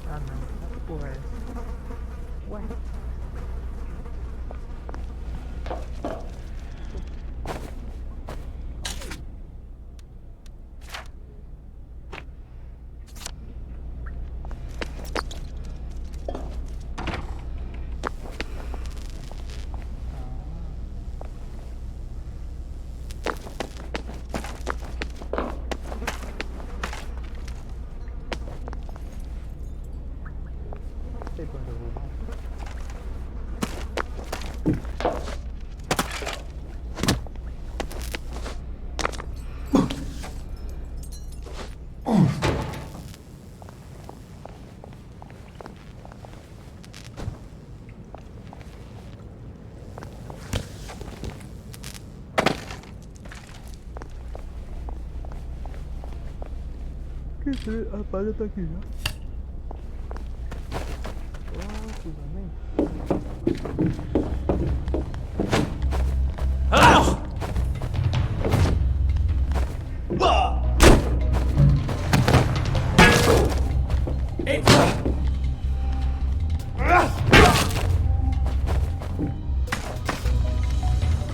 Ah, não. Que porra é essa? Ué? Não sei pra onde eu vou, não. A rapaziada tá aqui já.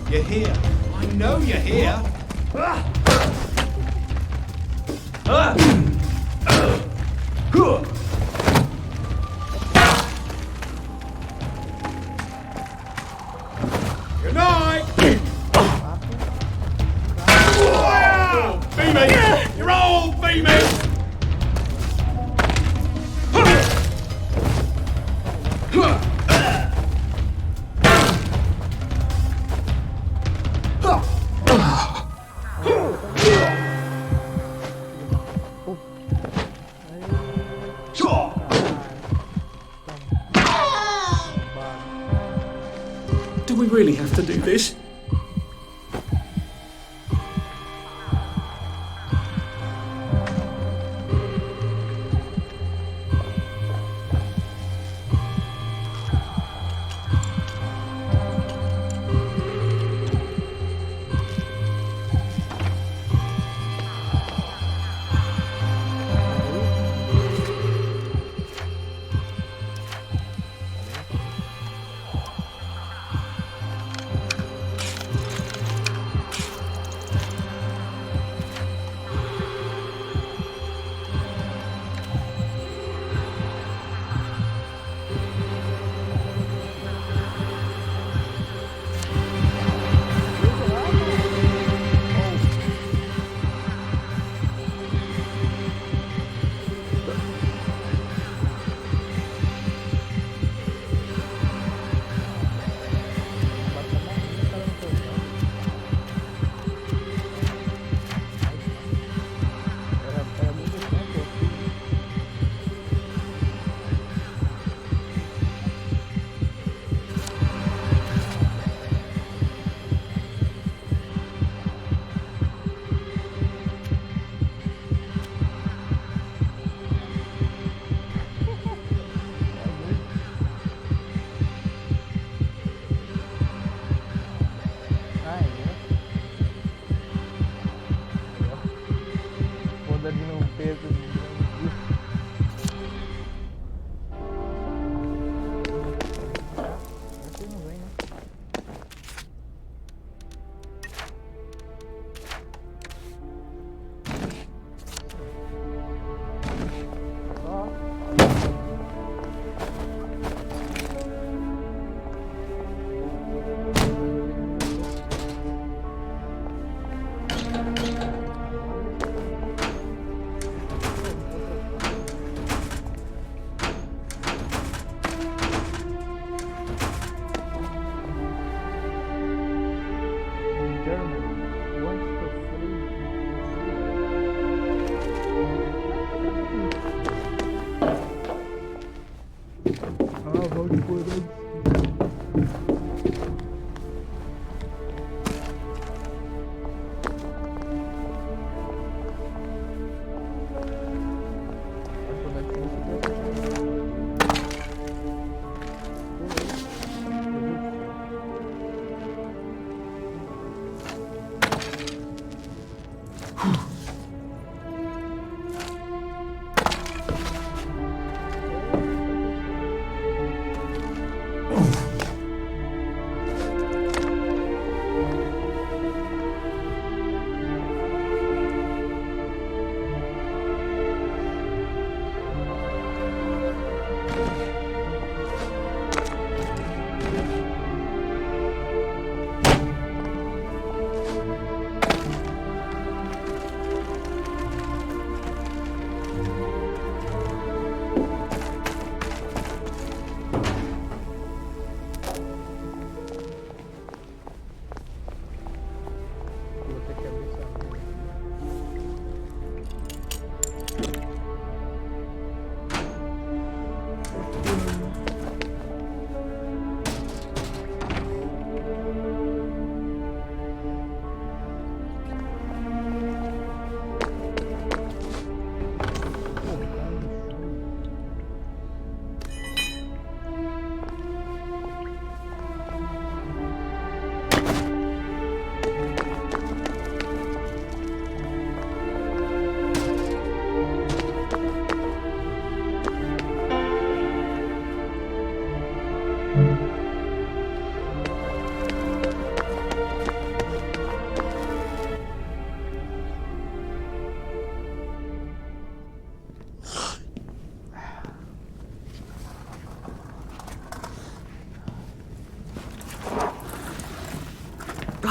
You're here. I know you're here. Good night. Beamy! You're all beamy! really have to do this?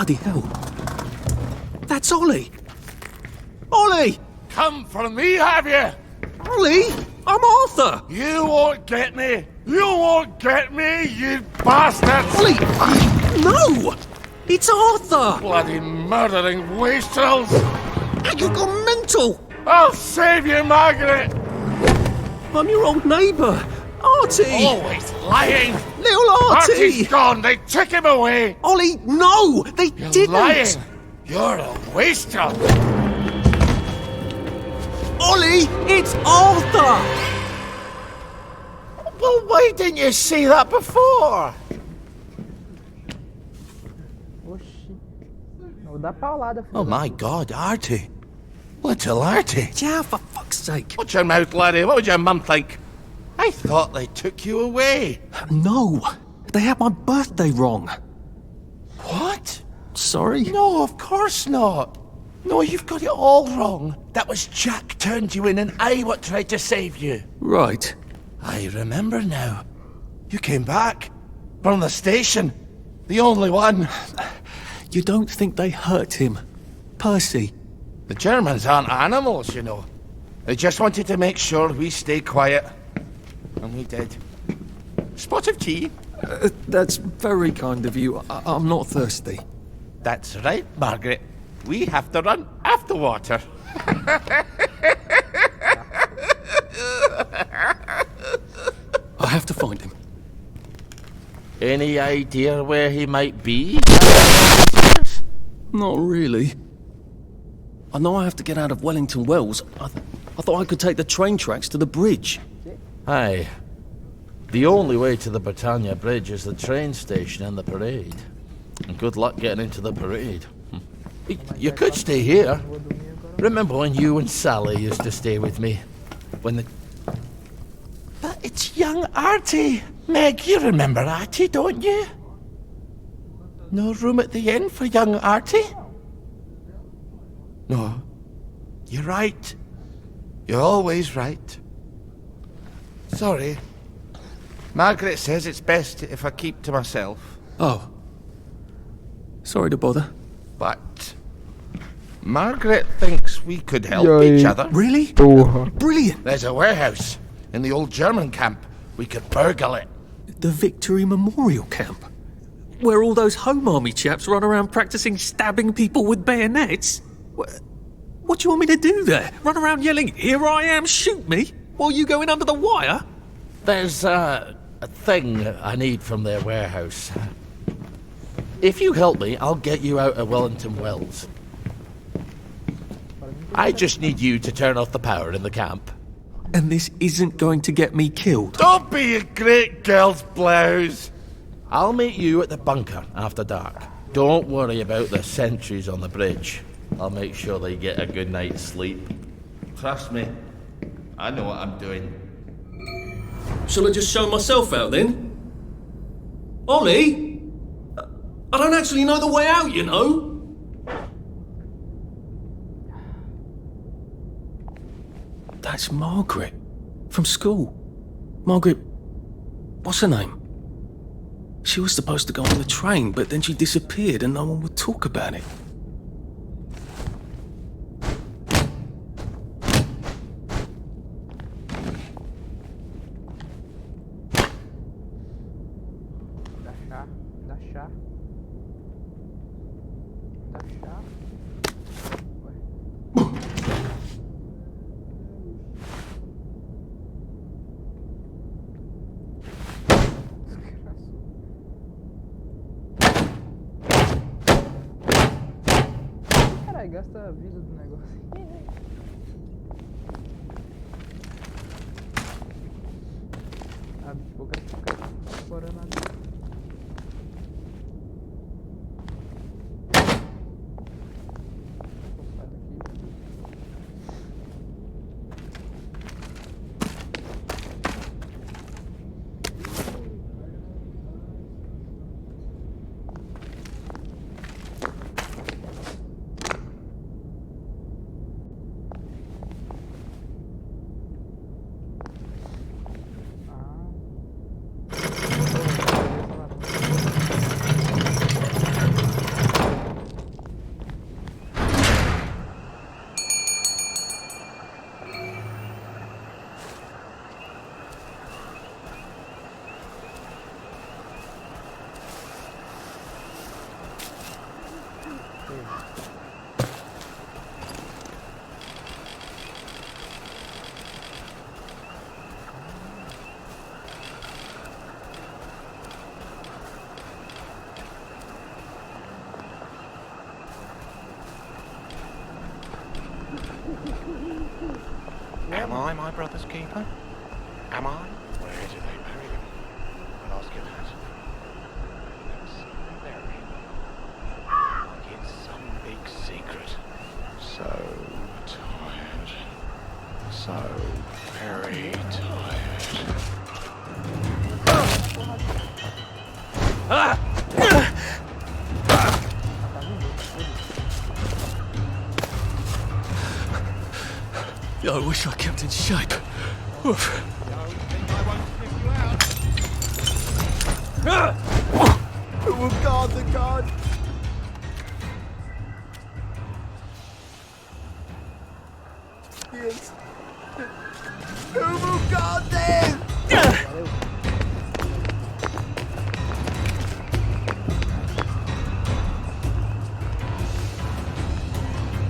Bloody hell. That's Ollie. Ollie! Come for me, have you? Ollie! I'm Arthur! You won't get me! You won't get me, you bastard! Ollie! No! It's Arthur! Bloody murdering wastrels! You've gone mental! I'll save you, Margaret! I'm your old neighbour, Artie! Always lying! little Artie! Artie's gone. They took him away. Ollie, no! They You're didn't! lying. You're a waster. Ollie, it's Arthur! Well, why didn't you say that before? Oxi. Vou dar paulada, filho. Oh my God, Artie. Little Artie. Yeah, for fuck's sake. Watch your mouth, laddie. What would your mum think? I thought they took you away. No, they had my birthday wrong. What? Sorry? No, of course not. No, you've got it all wrong. That was Jack turned you in and I what tried to save you. Right. I remember now. You came back. From the station. The only one. You don't think they hurt him? Percy? The Germans aren't animals, you know. They just wanted to make sure we stay quiet. And we did. Spot of tea? That's very kind of you. I'm not thirsty. That's right, Margaret. We have to run after water. I have to find him. Any idea where he might be? Not really. I know I have to get out of Wellington Wells. I thought I could take the train tracks to the bridge. Aye. The only way to the Britannia Bridge is the train station and the parade. And good luck getting into the parade. You could stay here. Remember when you and Sally used to stay with me? When the... But it's young Artie. Meg, you remember Artie, don't you? No room at the inn for young Artie? No. You're right. You're always right. Sorry. Margaret says it's best if I keep to myself. Oh. Sorry to bother. But Margaret thinks we could help each other. Really? Porra. Brilliant. There's a warehouse in the old German camp. We could burgle it. The Victory Memorial Camp? Where all those Home Army chaps run around practicing stabbing people with bayonets? What do you want me to do there? Run around yelling, "Here I am, shoot me," while you go in under the wire? There's a thing I need from their warehouse. If you help me, I'll get you out of Wellington Wells. I just need you to turn off the power in the camp. And this isn't going to get me killed. Don't be a great girl's blouse. I'll meet you at the bunker after dark. Don't worry about the sentries on the bridge. I'll make sure they get a good night's sleep. Trust me. I know what I'm doing. Shall I just show myself out then? Ollie? I don't actually know the way out, you know? That's Margaret. From school. Margaret... what's her name? She was supposed to go on the train, but then she disappeared and no one would talk about it. Dá chá. Caralho, gasta a vida do negócio. A boca fica explorando a vida. Am I my brother's keeper? Am I? Where did they bury him? I'll ask you that. Let's bury him. Like it's some big secret. So tired. So very tired. I wish I kept in shape. Oof. Who will guard the guard? Yes. Who will guard them?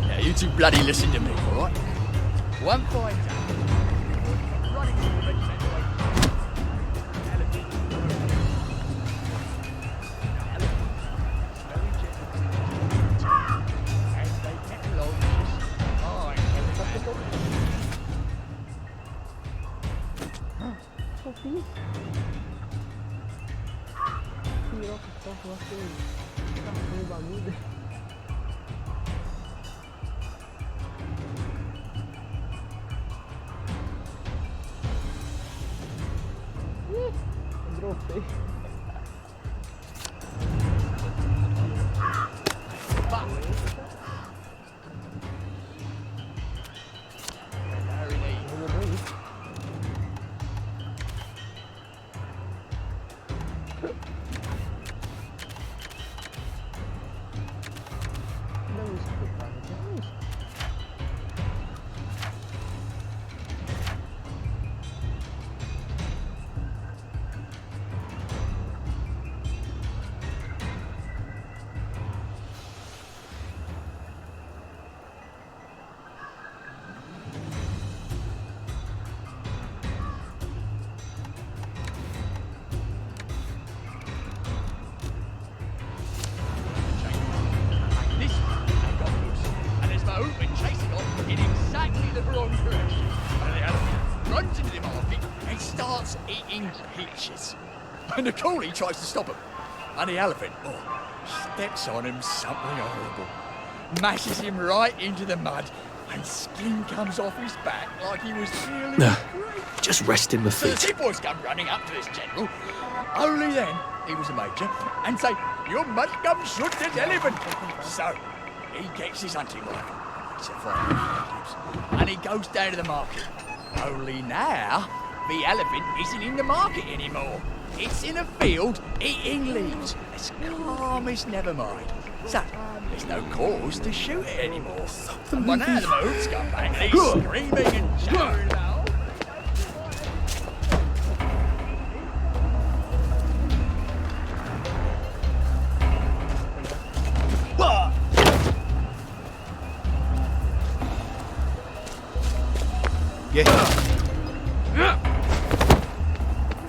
Now you two bloody listen to me, alright? One fine day, running through the regiment away and they kept along just fine. Fofinho. Piroca que tá com você. Tá com o bagulho. Dropei. And chasing off in exactly the wrong direction. And the elephant runs into the market and starts eating peaches. And the coolie tries to stop him. And the elephant, steps on him something horrible. Mashes him right into the mud and skin comes off his back like he was feeling great. Just rest in the So the feet. two boys come running up to this general. Only then he was a major and say, "You must come shoot this elephant." So he gets his hunting rifle. It's a fine and he goes down to the market. Only now, the elephant isn't in the market anymore. It's in a field eating leaves, as calm as never mind. So, there's no cause to shoot it anymore. And when now the mood's come back, and he's screaming and shouting about.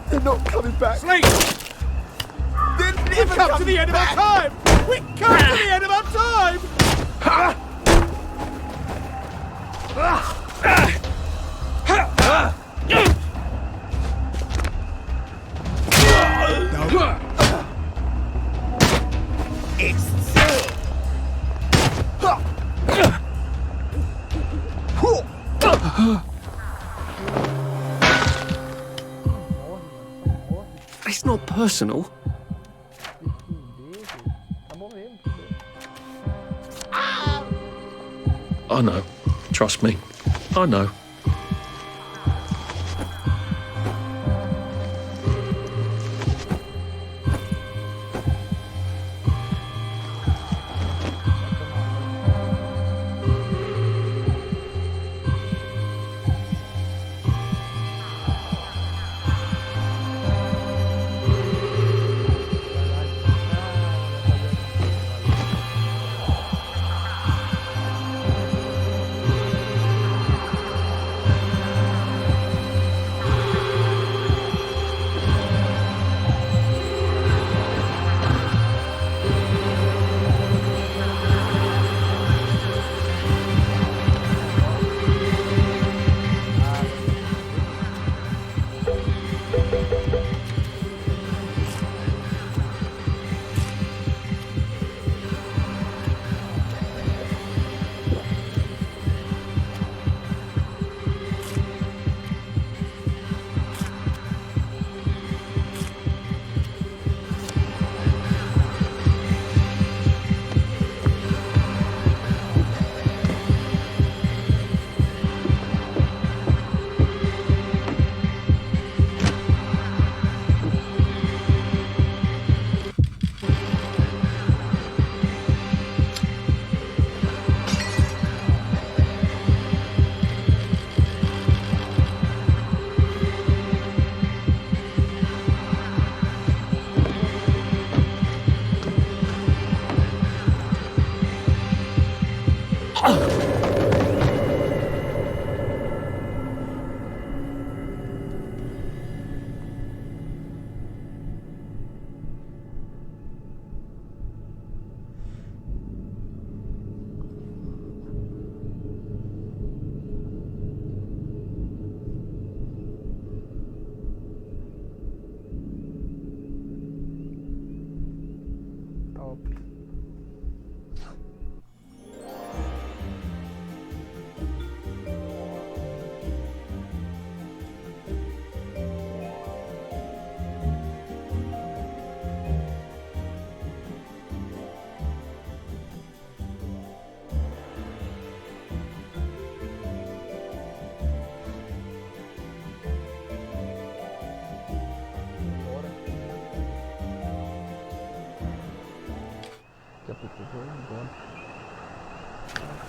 They're not coming back. Sleep! We've come to the end of our time! We've come to the end of our time! It's not personal. I know. Trust me. I know.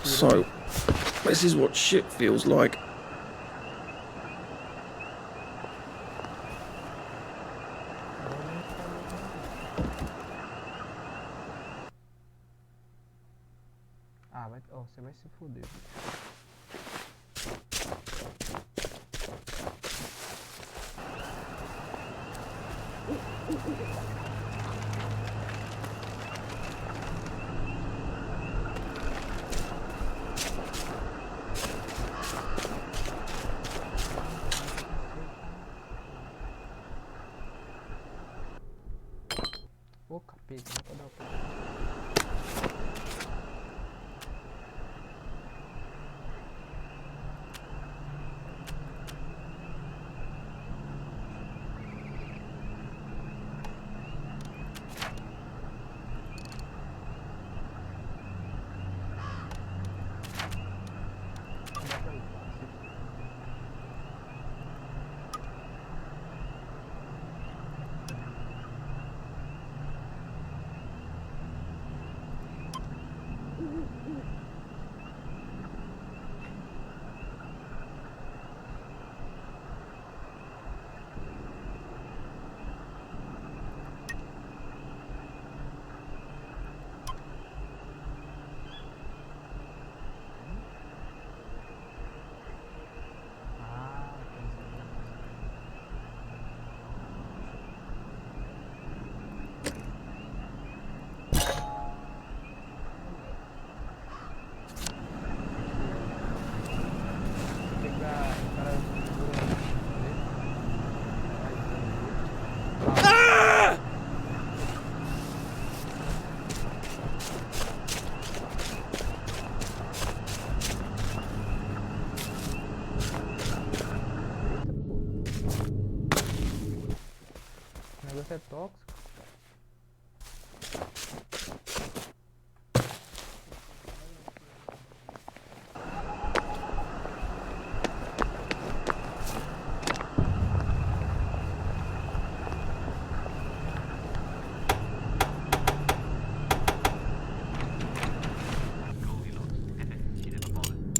So, this is what shit feels like. Ah, vai, oh, você vai se fuder. Ô, capeta, não pode dar o negócio é tóxico.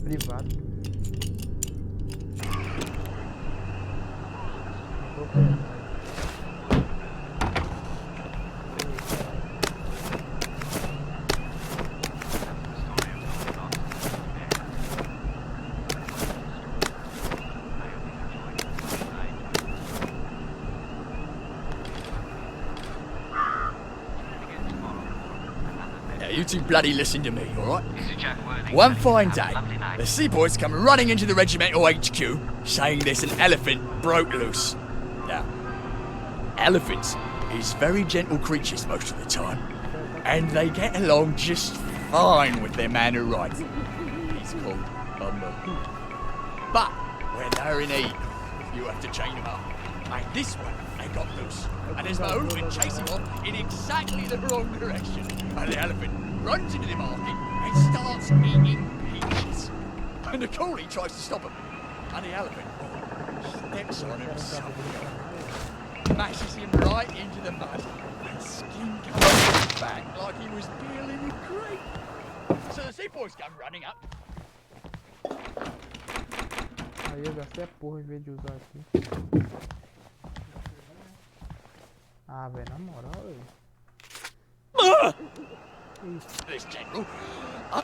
Privado. You two bloody listen to me, alright? One fine day, the seaboys come running into the regimental HQ, saying there's an elephant broke loose. Now, elephants is very gentle creatures most of the time, and they get along just fine with their man who rides them. He's called a mahout. But when they're in heat, you have to chain them up. And this one, they got loose. And there's mahout been chasing off in exactly the wrong direction. And the elephant runs into the market and starts eating peaches. And the coolie tries to stop him. And the elephant steps on him somehow, mashes him right into the mud, and skin comes off his back like he was peeling a grape. So the seaboys come running up. Aí eu gastei a porra em vez de usar aqui. Ah, velho, na moral, velho. This general. Ah,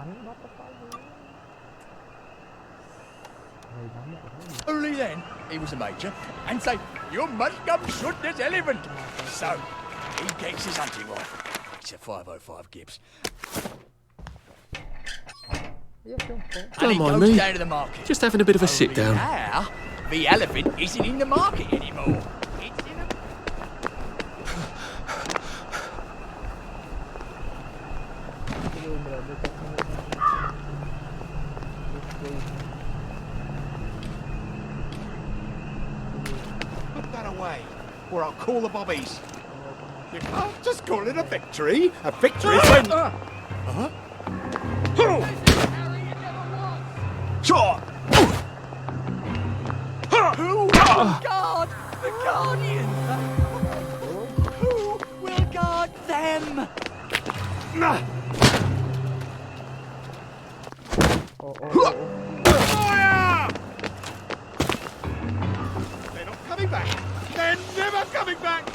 não dá pra fazer. Véi, na moral. Only then he was a major and say, "You must come shoot this elephant." So he gets his hunting rifle. It's a 505 Gibbs. Don't mind me. Just having a bit of a sit down. Now, the elephant isn't in the market anymore. It's in a... Put that away, or I'll call the bobbies. You can't just call it a victory. A victory is when... Huh? Who? Oh, God! The Guardian! Fire! They're not coming back. They're never coming back.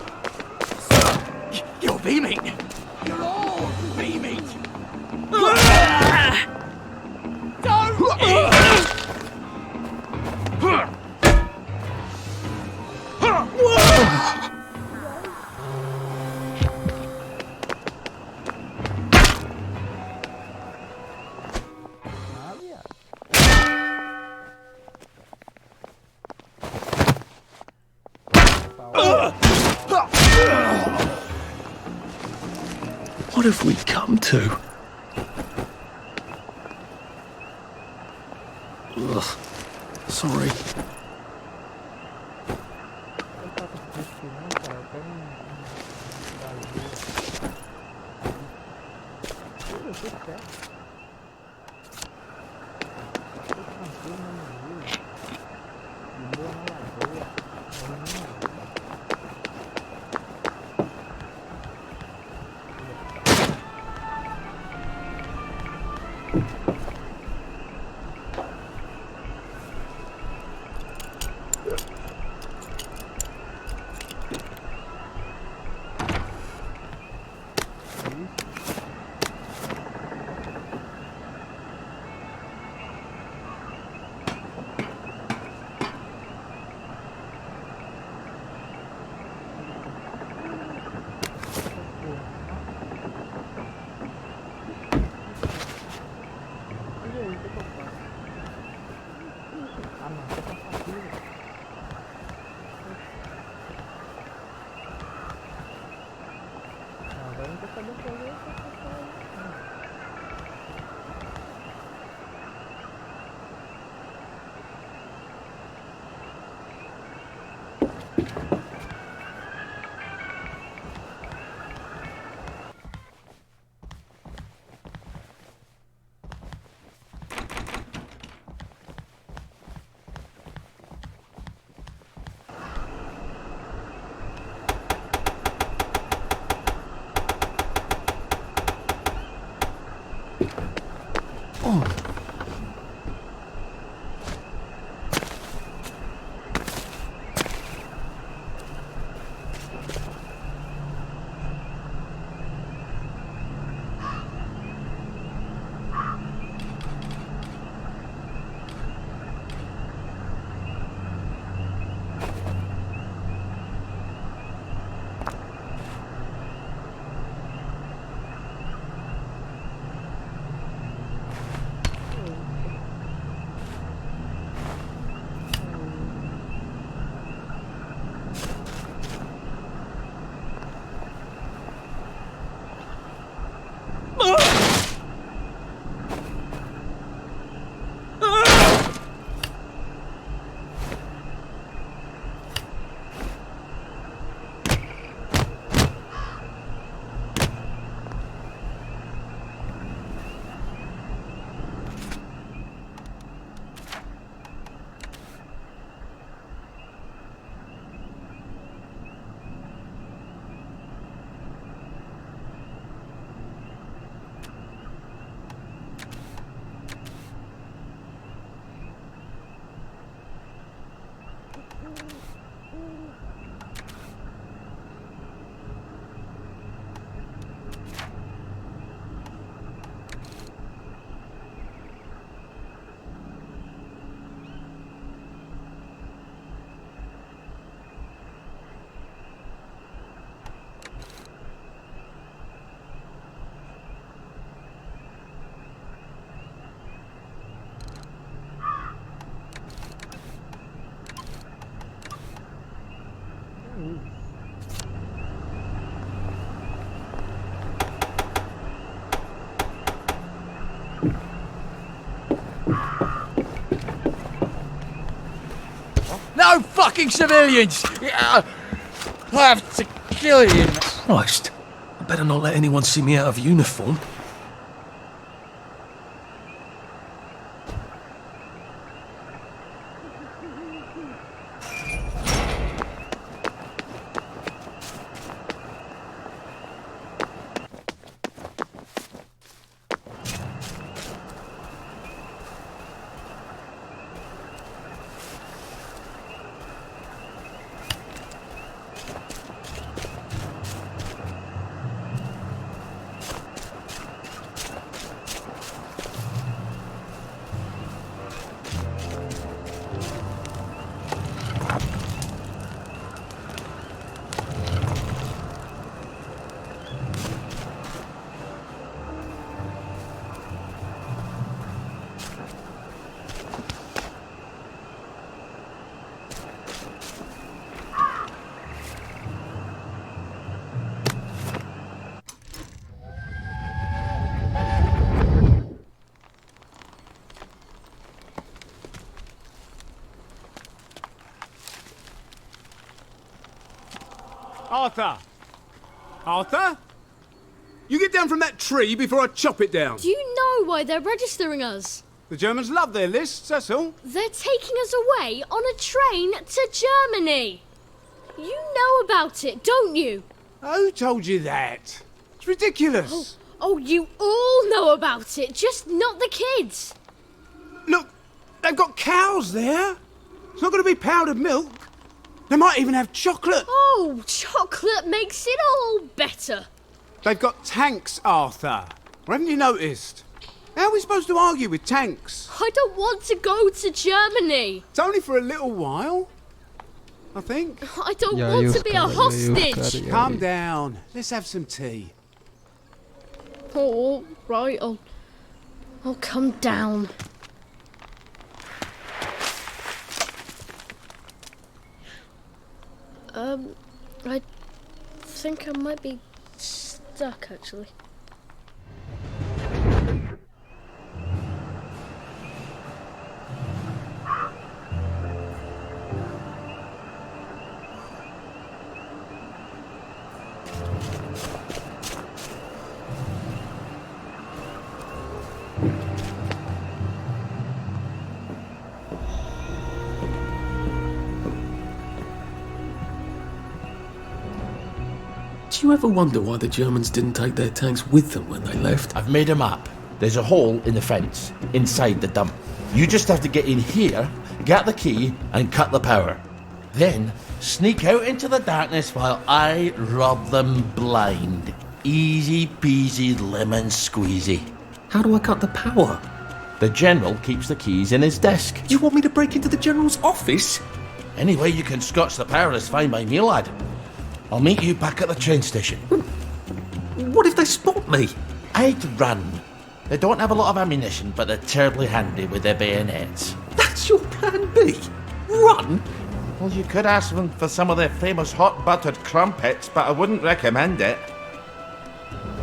You're beaming. You're all beaming. What have we come to? Ugh. Sorry. No fucking civilians! I have to kill you. Christ. I better not let anyone see me out of uniform. Arthur! Arthur? You get down from that tree before I chop it down. Do you know why they're registering us? The Germans love their lists, that's all. They're taking us away on a train to Germany. You know about it, don't you? Who told you that? It's ridiculous. Oh, you all know about it, just not the kids. Look, they've got cows there. It's not going to be powdered milk. They might even have chocolate. Oh, chocolate makes it all better. They've got tanks, Arthur. Or haven't you noticed? How are we supposed to argue with tanks? I don't want to go to Germany. It's only for a little while, I think. I don't want to be a hostage. Calm down. Let's have some tea. Oh, right. I'll come down. I think I might be stuck, actually. Do you ever wonder why the Germans didn't take their tanks with them when they left? I've made a map. There's a hole in the fence, inside the dump. You just have to get in here, get the key, and cut the power. Then, sneak out into the darkness while I rob them blind. Easy peasy lemon squeezy. How do I cut the power? The General keeps the keys in his desk. You want me to break into the General's office? Any way you can scotch the power is fine by me, lad. I'll meet you back at the train station. What if they spot me? I'd run. They don't have a lot of ammunition, but they're terribly handy with their bayonets. That's your plan B? Run? Well, you could ask them for some of their famous hot buttered crumpets, but I wouldn't recommend it.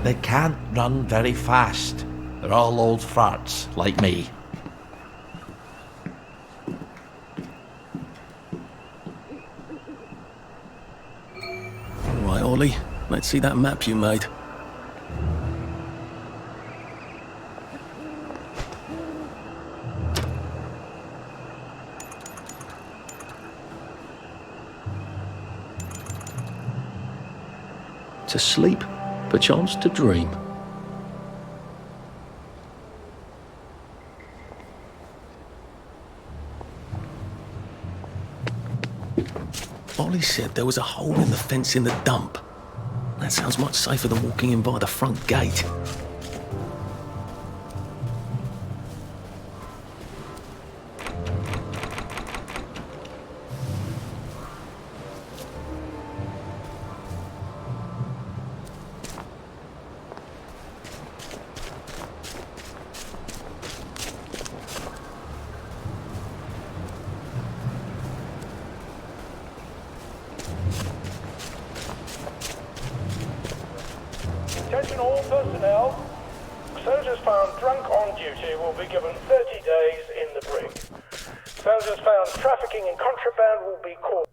They can't run very fast. They're all old farts, like me. Right, Ollie, let's see that map you made. To sleep, perchance to dream. Ollie said there was a hole in the fence in the dump. That sounds much safer than walking in by the front gate. Attention all personnel. Soldiers found drunk on duty will be given 30 days in the brig. Soldiers found trafficking in contraband will be caught.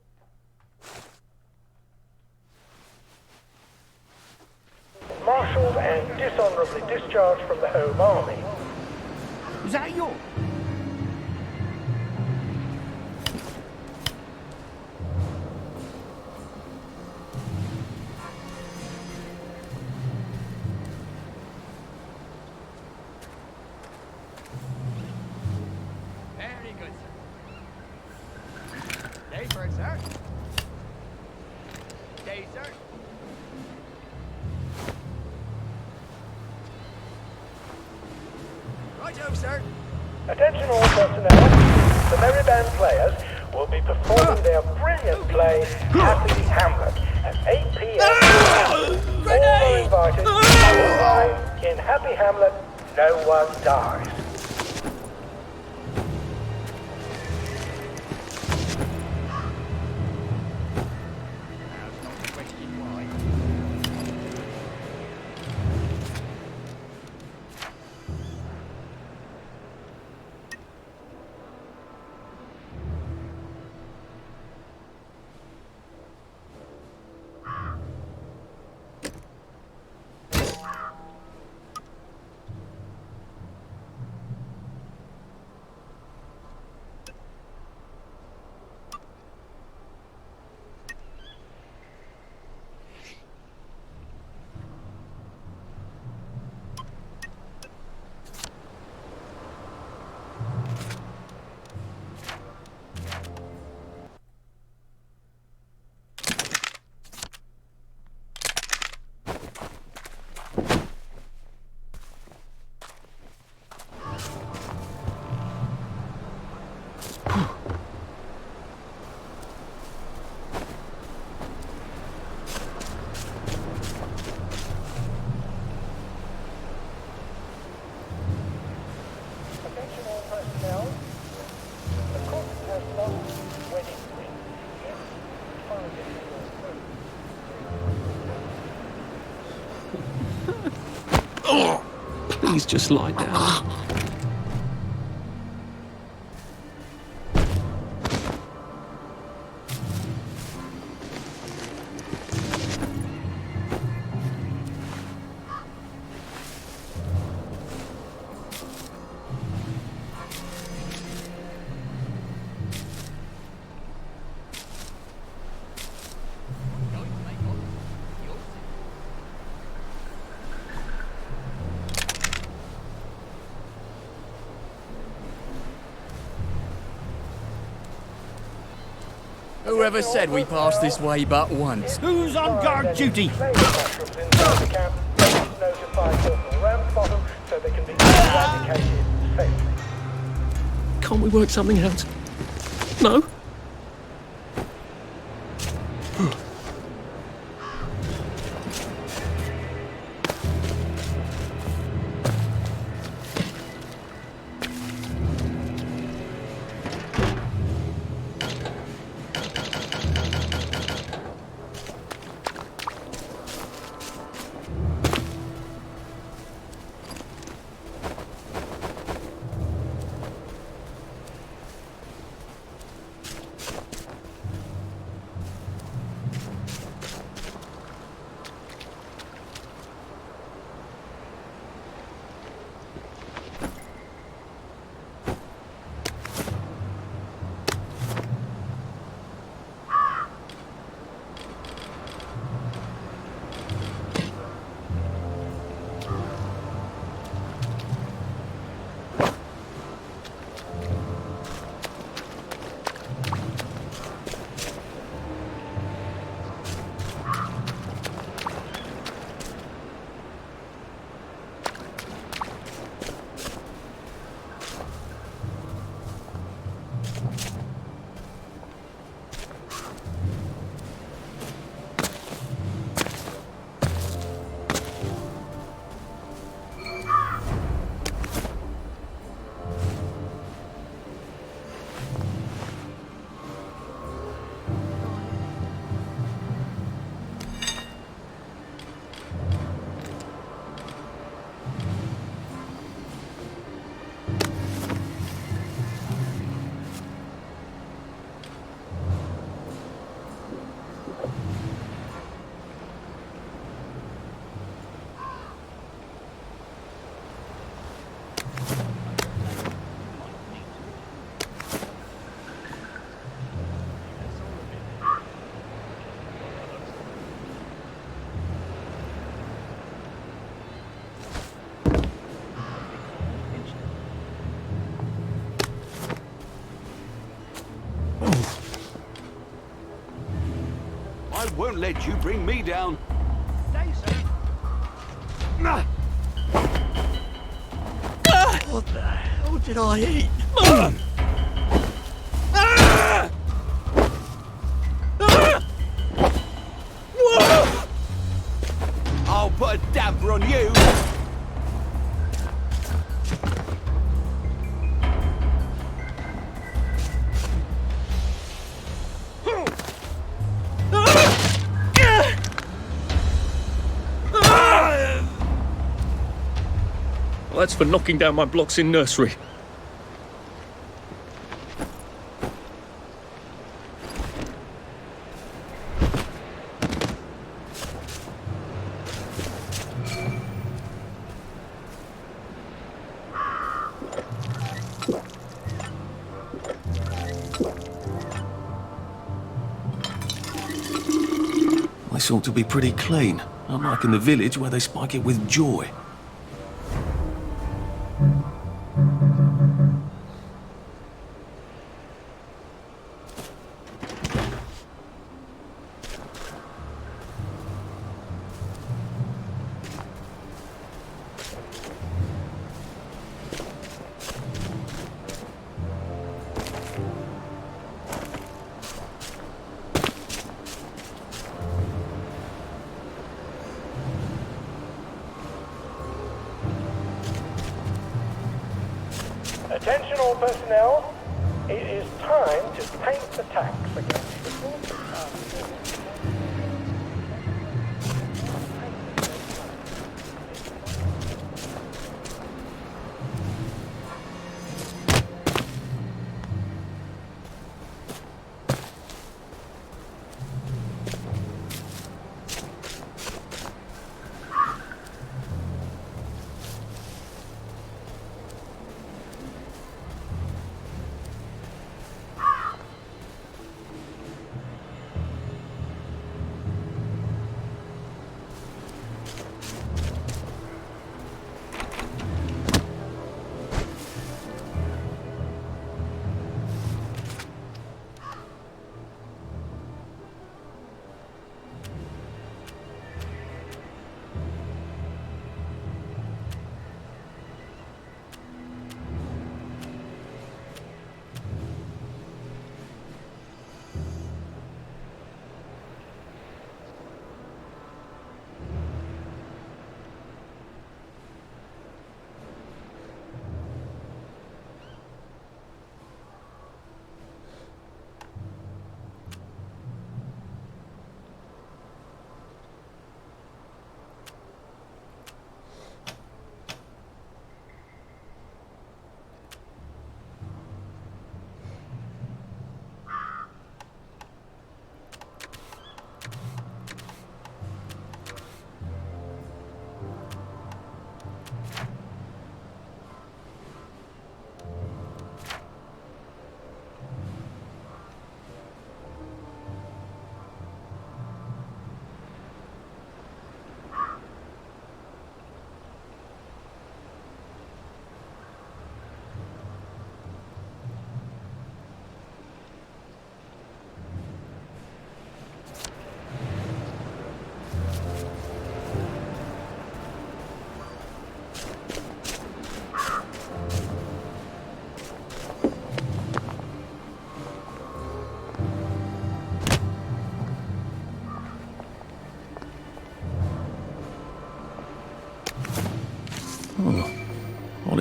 Marshalled and dishonourably discharged from the Home Army. Is that yours? Very good, sir. Stay for it, sir. Stay, sir. Righto, sir. Attention all personnel. The Merry Band players will be performing their brilliant play, Happy Hamlet, at 8 p.m. All are invited. Otherwise, in Happy Hamlet, no one dies. Please just lie down. Whoever said we passed this way but once? Who's on guard duty? Can't we work something out? No? I won't let you bring me down. What the hell did I eat? I'll put a damper on you. Well, that's for knocking down my blocks in nursery. This ought to be pretty clean, unlike in the village where they spike it with joy. Attention all personnel, it is time to paint the tax against the forces.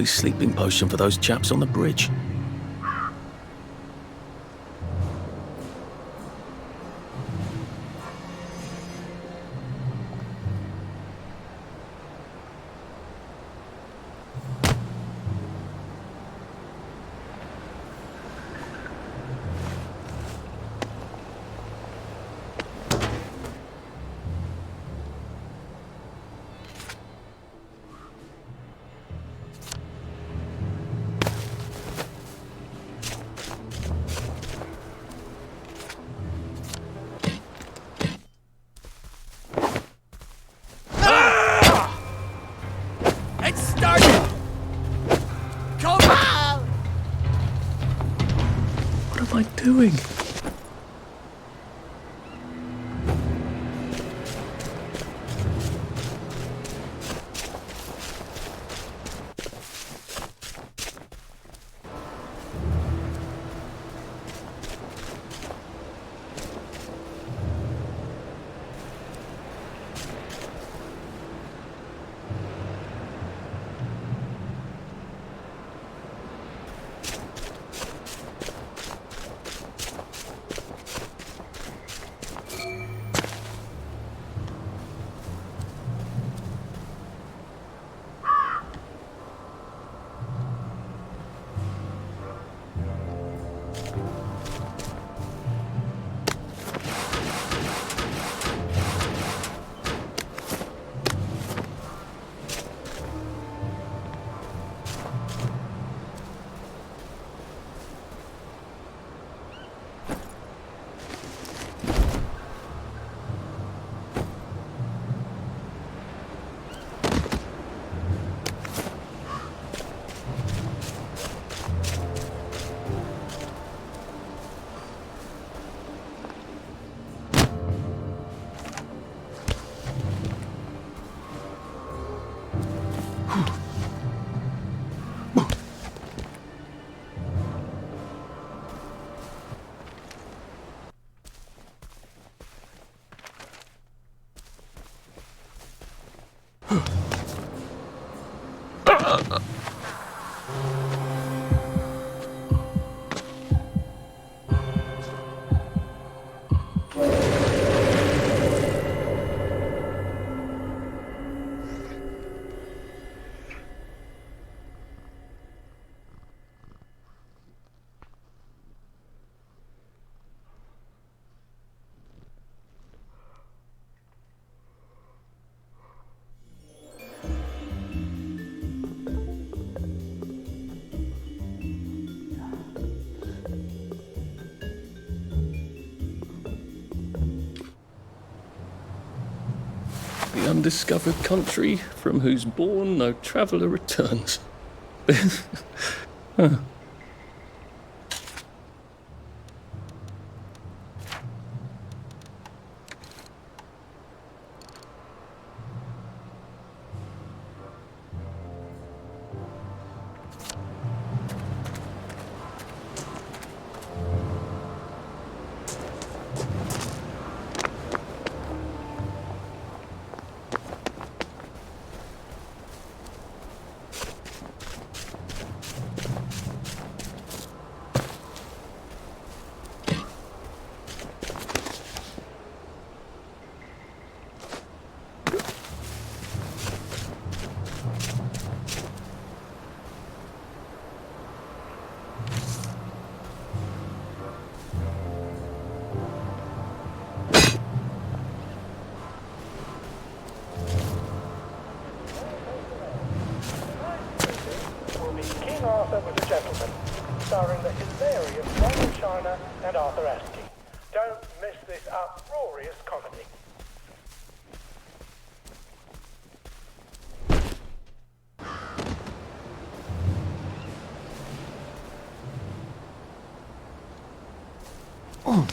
lovely sleeping potion for those chaps on the bridge. It's starting! Come on! What am I doing? The undiscovered country from whose bourne no traveller returns. Huh. King Arthur was a Gentleman, starring the hilarious Ron China and Arthur Askey. Don't miss this uproarious comedy. Oh.